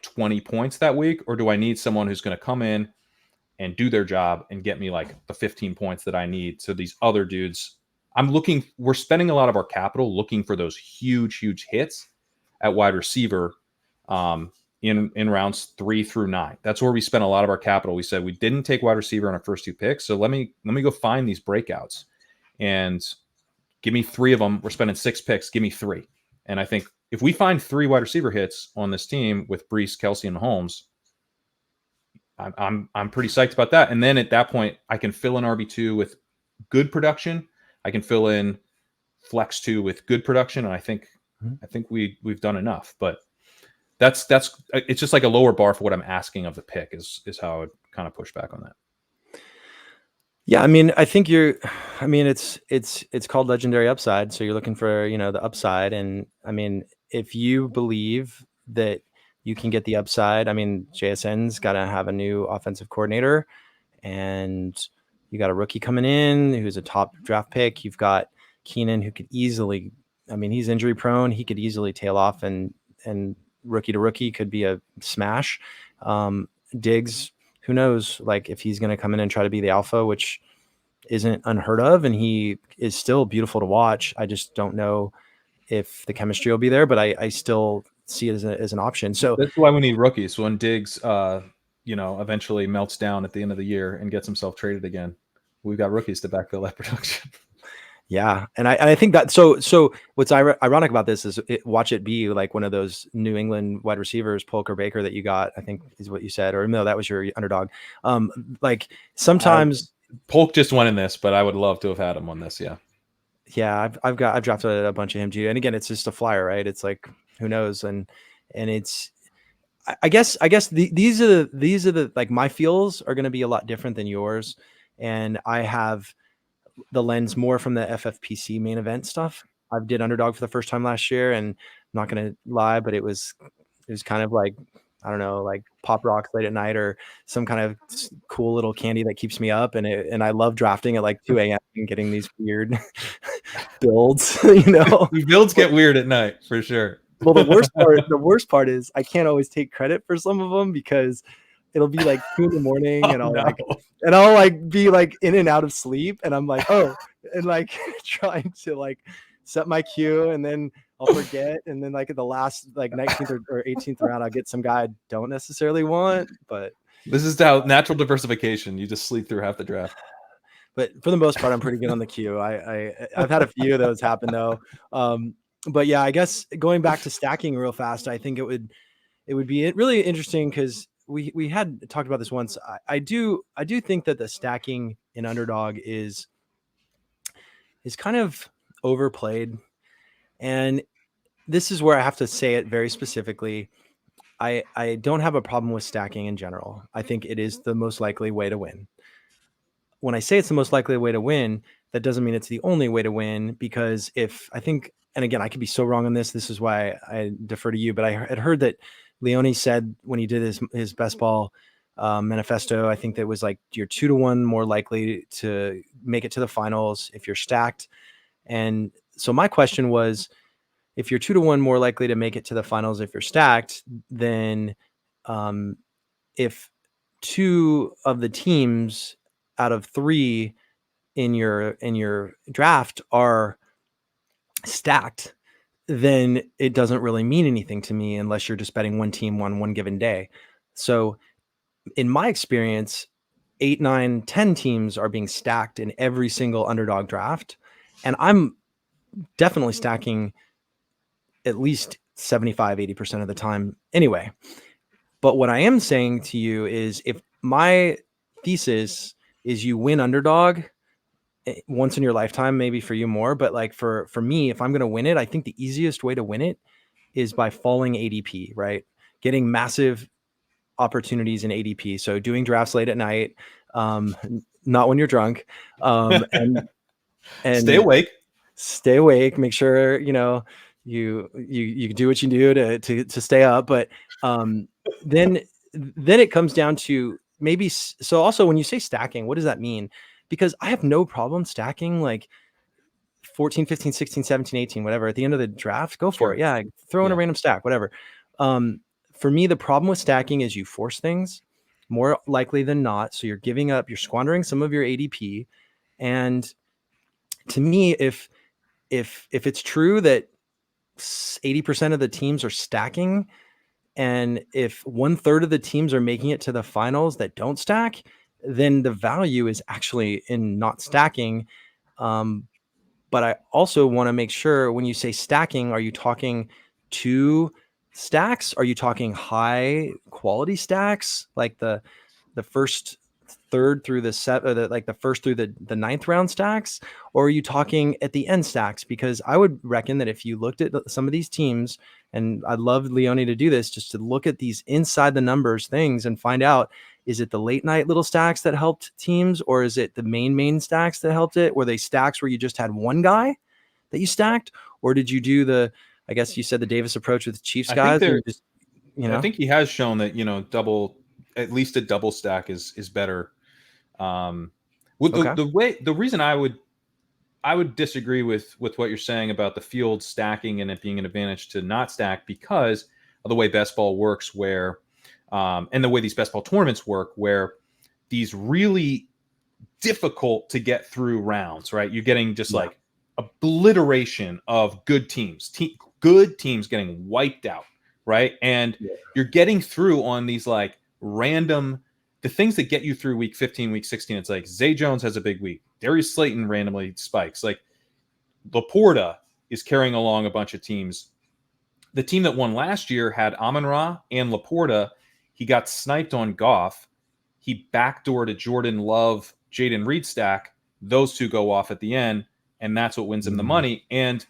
20 points that week? Or do I need someone who's going to come in and do their job and get me like the 15 points that I need? So these other dudes, we're spending a lot of our capital looking for those huge hits at wide receiver in rounds 3 through 9. That's where we spent a lot of our capital. We said we didn't take wide receiver on our first 2 picks. So let me go find these breakouts and give me 3 of them. We're spending 6 picks. Give me 3. And I think if we find 3 wide receiver hits on this team with Breece, Kelce, and Mahomes, I'm pretty psyched about that. And then at that point, I can fill in RB2 with good production. I can fill in flex 2 with good production, and I think we've done enough. But that's it's just like a lower bar for what I'm asking of the pick is how I would kind of push back on that. Yeah, I mean, I think it's called legendary upside. So you're looking for, the upside. And I mean, if you believe that you can get the upside, I mean, JSN's got to have a new offensive coordinator, and you got a rookie coming in who's a top draft pick. You've got Keenan, who could easily, I mean, he's injury prone. He could easily tail off, and rookie to rookie could be a smash. Diggs, who knows, like if he's going to come in and try to be the alpha, which isn't unheard of, and he is still beautiful to watch. I just don't know if the chemistry will be there, but I still see it as an option. So that's why we need rookies. So when Diggs, eventually melts down at the end of the year and gets himself traded again, we've got rookies to backfill that production. Yeah. And I think that, so what's ironic about this is watch it be like one of those New England wide receivers, Polk or Baker, that you got, I think is what you said, or no, that was your underdog. Like sometimes Polk just went in this, but I would love to have had him on this. Yeah. Yeah. I've drafted a bunch of him too. And again, it's just a flyer, right? It's like, who knows? And it's, I guess these are the, like my feels are going to be a lot different than yours. And I have the lens more from the FFPC main event stuff. I did Underdog for the first time last year, and I'm not going to lie, but it was kind of like, I don't know, like pop rocks late at night or some kind of cool little candy that keeps me up. And I love drafting at like 2 a.m. and getting these weird builds, The builds get weird at night for sure. Well, the worst part is I can't always take credit for some of them because it'll be like 2 a.m. and I'll like be like in and out of sleep, and I'm like, oh, and like trying to like set my cue, and then I'll forget, and then like at the last like 19th or 18th round, I'll get some guy I don't necessarily want. But this is how natural diversification. You just sleep through half the draft. But for the most part, I'm pretty good on the queue. I've had a few of those happen though. But yeah, I guess going back to stacking real fast, I think it would be really interesting because we had talked about this once. I do think that the stacking in Underdog is kind of, overplayed. And this is where I have to say it very specifically. I don't have a problem with stacking in general. I think it is the most likely way to win. When I say it's the most likely way to win, that doesn't mean it's the only way to win, because if I think, and again, I could be so wrong on this. This is why I defer to you, but I had heard that Leone said when he did his best ball manifesto, I think that was like you're 2-1 more likely to make it to the finals if you're stacked. And so my question was, if you're 2-1 more likely to make it to the finals if you're stacked, then if 2 of the teams out of 3 in your draft are stacked, then it doesn't really mean anything to me unless you're just betting one team on one given day. So in my experience, 8, 9, 10 teams are being stacked in every single underdog draft. And I'm definitely stacking at least 75, 80% of the time anyway. But what I am saying to you is, if my thesis is you win underdog once in your lifetime, maybe for you more, but like for me, if I'm going to win it, I think the easiest way to win it is by falling ADP, right? Getting massive opportunities in ADP. So doing drafts late at night, not when you're drunk, and stay awake, make sure, you do what you do to stay up. But then it comes down to maybe, so also when you say stacking, what does that mean? Because I have no problem stacking like 14, 15, 16, 17, 18, whatever. At the end of the draft, go for it. Yeah, throw in a random stack, whatever. For me, the problem with stacking is you force things more likely than not. So you're squandering some of your ADP. And to me, if it's true that 80% of the teams are stacking, and if 1/3 of the teams are making it to the finals that don't stack, then the value is actually in not stacking. But I also want to make sure, when you say stacking, are you talking 2 stacks? Are you talking high quality stacks, like the first third through the set, or the first through the ninth round stacks? Or are you talking at the end stacks? Because I would reckon that if you looked at some of these teams, and I'd love Leone to do this, just to look at these inside the numbers things and find out, is it the late night little stacks that helped teams, or is it the main stacks that helped it? Were they stacks where you just had one guy that you stacked, or did you do I guess you said the Davis approach with the Chiefs guys? I think he has shown that, at least a double stack is better. The reason I would disagree with what you're saying about the field stacking and it being an advantage to not stack, because of the way best ball works, where and the way these best ball tournaments work, where these really difficult to get through rounds, right? You're getting just like obliteration of good teams, good teams getting wiped out, right? And you're getting through on these like random, the things that get you through week 15, week 16. It's like Zay Jones has a big week. Darius Slayton randomly spikes. Like Laporta is carrying along a bunch of teams. The team that won last year had Amon-Ra and Laporta. He got sniped on Goff. He backdoored a Jordan Love, Jaden Reed stack. Those 2 go off at the end, and that's what wins him the money. And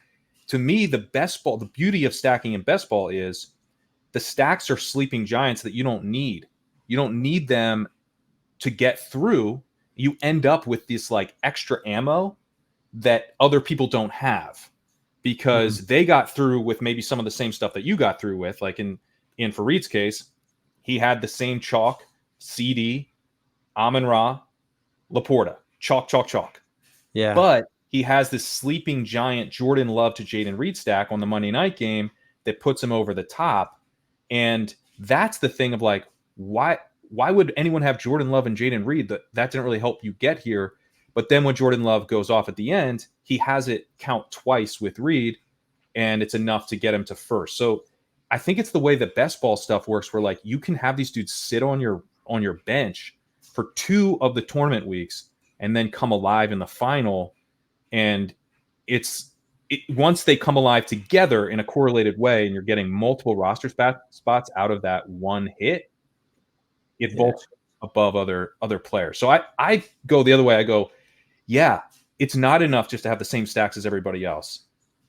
to me, the beauty of stacking in best ball is the stacks are sleeping giants that you don't need. You don't need them to get through. You end up with this like extra ammo that other people don't have, because they got through with maybe some of the same stuff that you got through with. Like in Fareed's case, he had the same chalk, CD, Amon-Ra, Laporta, chalk. Yeah. But he has this sleeping giant Jordan Love to Jaden Reed stack on the Monday night game that puts him over the top. And that's the thing of like, why would anyone have Jordan Love and Jaden Reed? That didn't really help you get here. But then when Jordan Love goes off at the end, he has it count twice with Reed, and it's enough to get him to first. So I think it's the way that best ball stuff works, where like you can have these dudes sit on your bench for 2 of the tournament weeks and then come alive in the final. And once they come alive together in a correlated way, and you're getting multiple roster spots out of that one hit, it vaults above other players. So I go the other way. I go, yeah, it's not enough just to have the same stacks as everybody else.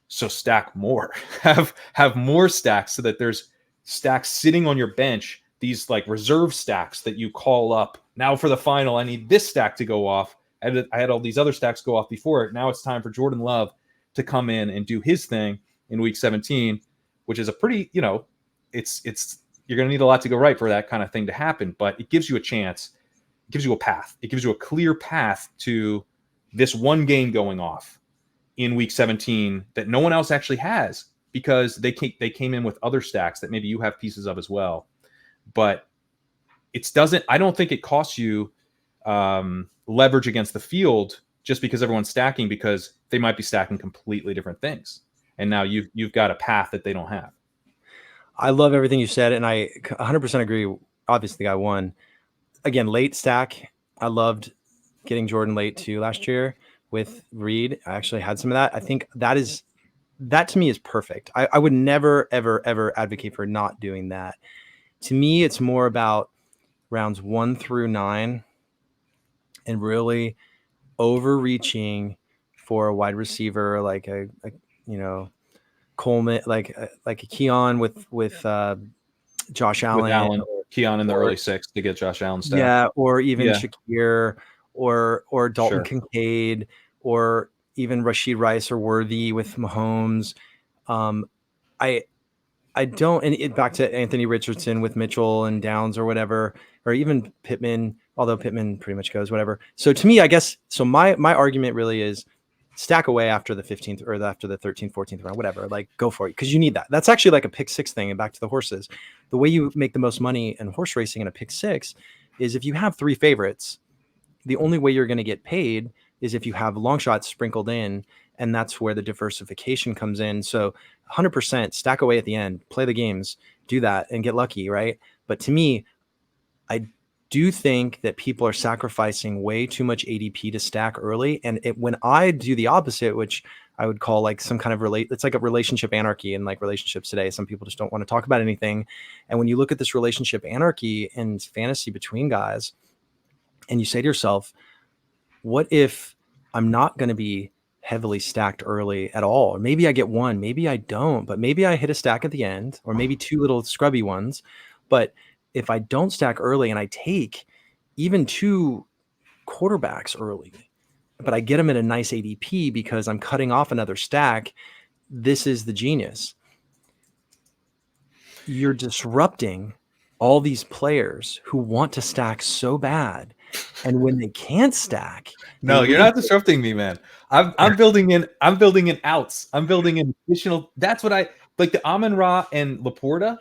So stack more, have more stacks so that there's stacks sitting on your bench, these like reserve stacks that you call up. Now for the final, I need this stack to go off. I had all these other stacks go off before it. Now it's time for Jordan Love to come in and do his thing in week 17, which is a pretty, it's you're going to need a lot to go right for that kind of thing to happen, but it gives you a chance. It gives you a path. It gives you a clear path to this one game going off in week 17 that no one else actually has, because they came in with other stacks that maybe you have pieces of as well. But I don't think it costs you leverage against the field just because everyone's stacking, because they might be stacking completely different things. And now you've got a path that they don't have. I love everything you said, and I 100% agree. Obviously, I won. Again, late stack. I loved getting Jordan late too last year with Reed. I actually had some of that. I think that to me is perfect. I would never, ever, ever advocate for not doing that. To me, it's more about rounds 1 through 9 and really overreaching for a wide receiver like a Coleman, like a Keon with Josh Allen. With Allen, Keon in the early 6 to get Josh Allen staff. Yeah, or even Shakir or Dalton Kincaid, or even Rashid Rice or Worthy with Mahomes. I don't, and back to Anthony Richardson with Mitchell and Downs or whatever, or even Pittman, although Pittman pretty much goes whatever. So to me, I guess, so my argument really is stack away after the 15th or after the 13th, 14th round, whatever, like go for it. Cause you need that. That's actually like a pick 6 thing. And back to the horses, the way you make the most money in horse racing in a pick 6 is if you have 3 favorites, the only way you're going to get paid is if you have long shots sprinkled in, and that's where the diversification comes in. So 100% stack away at the end, play the games, do that and get lucky. Right. But to me, I do think that people are sacrificing way too much ADP to stack early. And when I do the opposite, which I would call like some kind of it's like a relationship anarchy in like relationships today. Some people just don't want to talk about anything. And when you look at this relationship anarchy and fantasy between guys, and you say to yourself, what if I'm not going to be heavily stacked early at all? Or maybe I get one, maybe I don't, but maybe I hit a stack at the end, or maybe 2 little scrubby ones. But if I don't stack early and I take even 2 quarterbacks early, but I get them at a nice ADP because I'm cutting off another stack, this is the genius. You're disrupting all these players who want to stack so bad. And when they can't stack, no, you're not disrupting me, man. I'm building in outs. I'm building in additional. That's what I like. The Amon-Ra and Laporta,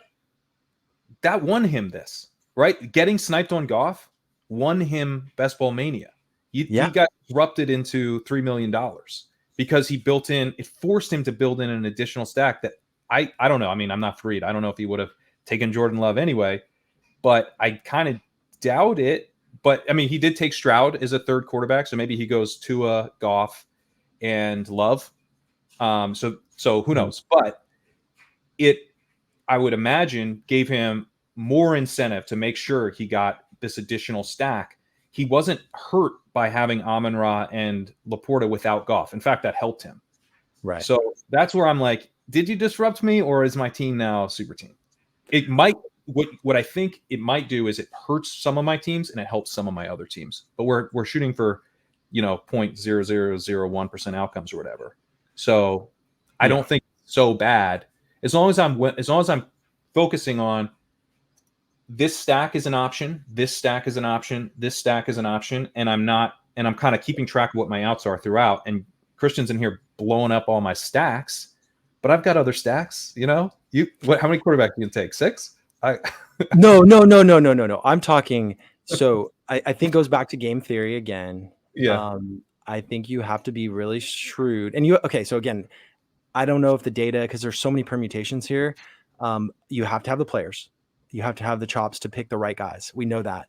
that won him this, right? Getting sniped on Goff won him Best Ball Mania. He got disrupted into $3 million because it forced him to build in an additional stack that I don't know. I mean, I'm not Freed. I don't know if he would have taken Jordan Love anyway, but I kind of doubt it. But I mean, he did take Stroud as a 3rd quarterback, so maybe he goes to Goff and Love. So who knows? But I would imagine, gave him more incentive to make sure he got this additional stack. He wasn't hurt by having Amon-Ra and Laporta without Goff. In fact, that helped him. Right. So that's where I'm like, did you disrupt me, or is my team now a super team? It might. What I think it might do is it hurts some of my teams and it helps some of my other teams. But we're shooting for 0.0001% outcomes or whatever. So I don't think it's so bad as long as I'm focusing on this stack is an option, this stack is an option, this stack is an option, and I'm kind of keeping track of what my outs are throughout. And Christian's in here blowing up all my stacks, but I've got other stacks. How many quarterbacks you can take? 6? No. I'm talking. So I think goes back to game theory again. Yeah. I think you have to be really shrewd. And so again, I don't know if the data, because there's so many permutations here. You have to have the players. You have to have the chops to pick the right guys. We know that.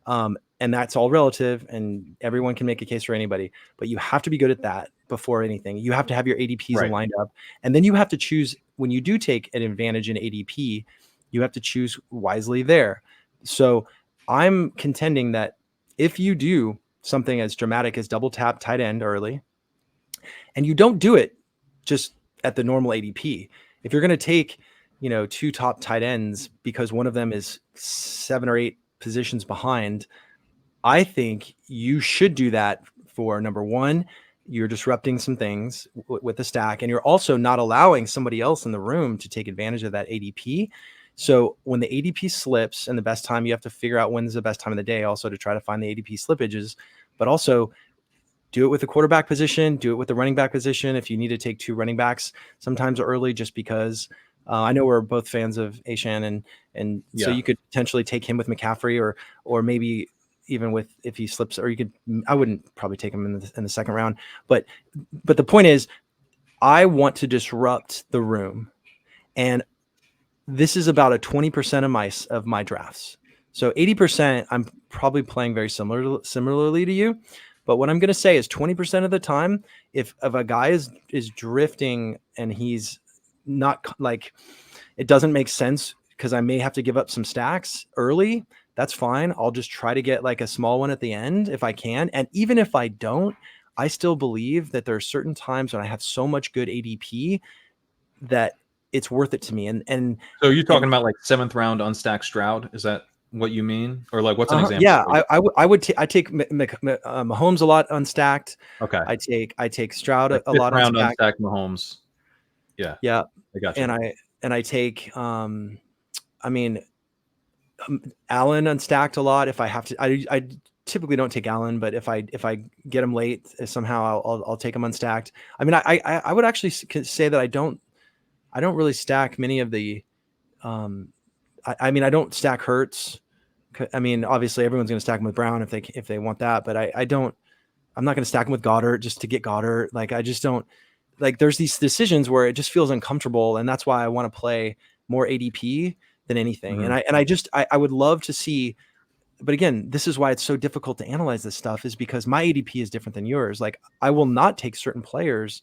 And that's all relative, and everyone can make a case for anybody, but you have to be good at that before anything. You have to have your ADPs lined up. And then you have to choose, when you do take an advantage in ADP, you have to choose wisely there. So I'm contending that if you do something as dramatic as double tap tight end early, And you don't do it just at the normal ADP. If you're going to take, 2 top tight ends because one of them is 7 or 8 positions behind, I think you should do that for number one. You're disrupting some things with the stack, and you're also not allowing somebody else in the room to take advantage of that ADP. So when the ADP slips and the best time, you have to figure out when's the best time of the day also to try to find the ADP slippages, but also do it with the quarterback position, do it with the running back position. If you need to take 2 running backs sometimes early, just because I know we're both fans of Ashan, and so you could potentially take him with McCaffrey or maybe even with, if he slips, or I wouldn't probably take him in the second round, but the point is, I want to disrupt the room, and this is about a 20% of my drafts. So 80%, I'm probably playing very similarly to you. But what I'm going to say is 20% of the time, if a guy is drifting and he's not, like, it doesn't make sense because I may have to give up some stacks early, that's fine. I'll just try to get like a small one at the end if I can. And even if I don't, I still believe that there are certain times when I have so much good ADP that it's worth it to me. And so you're talking about like 7th round unstacked Stroud? Is that what you mean? Or like, what's an example? Yeah, I take Mahomes a lot unstacked. Okay. I take Stroud like a lot unstacked Mahomes. Yeah. Yeah. I got you. And I take, Allen unstacked a lot. If I have to, I typically don't take Allen, but if I get him late somehow, I'll take him unstacked. I mean, I would actually say that I don't really stack many of the, I don't stack Hurts. I mean, obviously everyone's going to stack him with Brown if they want that, but I'm not going to stack him with Goddard just to get Goddard. Like, I just don't, like, there's these decisions where it just feels uncomfortable. And that's why I want to play more ADP than anything. Mm-hmm. And I would love to see, but again, this is why it's so difficult to analyze this stuff, is because my ADP is different than yours. Like, I will not take certain players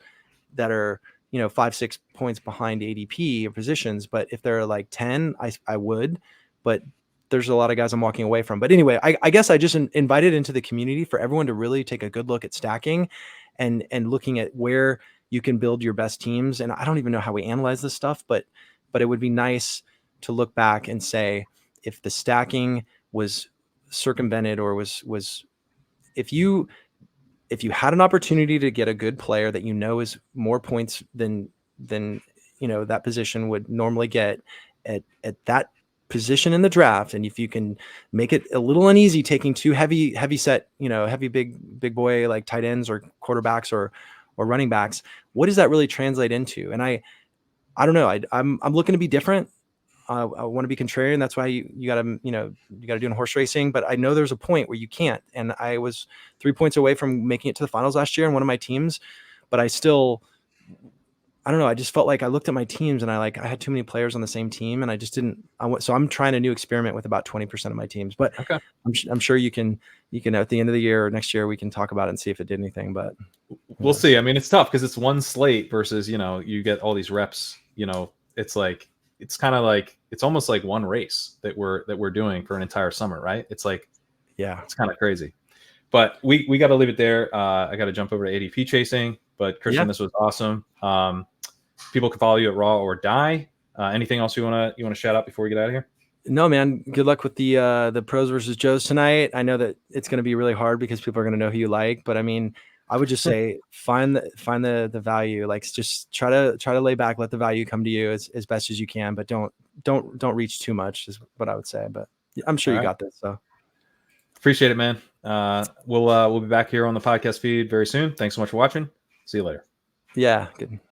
that are, 5-6 points behind ADP or positions, but if they're like 10, I would, but there's a lot of guys I'm walking away from. But anyway, I guess I just invited into the community for everyone to really take a good look at stacking and looking at where you can build your best teams. And I don't even know how we analyze this stuff, but it would be nice to look back and say, if the stacking was circumvented, or was if you had an opportunity to get a good player that is more points than that position would normally get at that position in the draft, and if you can make it a little uneasy taking 2 heavy set, heavy big boy like tight ends or quarterbacks or running backs, what does that really translate into? And I don't know. I'm looking to be different. I want to be contrarian. That's why you got to do in horse racing. But I know there's a point where you can't. And I was 3 points away from making it to the finals last year in one of my teams, but I don't know. I just felt like I looked at my teams and I had too many players on the same team, and I just didn't. So I'm trying a new experiment with about 20% of my teams. But okay. I'm sure you can at the end of the year or next year we can talk about it and see if it did anything. But we'll see. I mean, it's tough because it's one slate versus you get all these reps. It's like, it's kind of like, it's almost like one race that we're doing for an entire summer, right? It's like, yeah, it's kind of crazy. But we got to leave it there. I got to jump over to ADP chasing. But Christian, This was awesome. People can follow you at Raw or Die. Anything else you want to shout out before we get out of here? No, man. Good luck with the pros versus Joes tonight. I know that it's going to be really hard because people are going to know who you like. But I mean, I would just say find the value. Like, just try to lay back, let the value come to you as best as you can. But don't reach too much is what I would say. But I'm sure you got this. So appreciate it, man. We'll be back here on the podcast feed very soon. Thanks so much for watching. See you later. Yeah, good.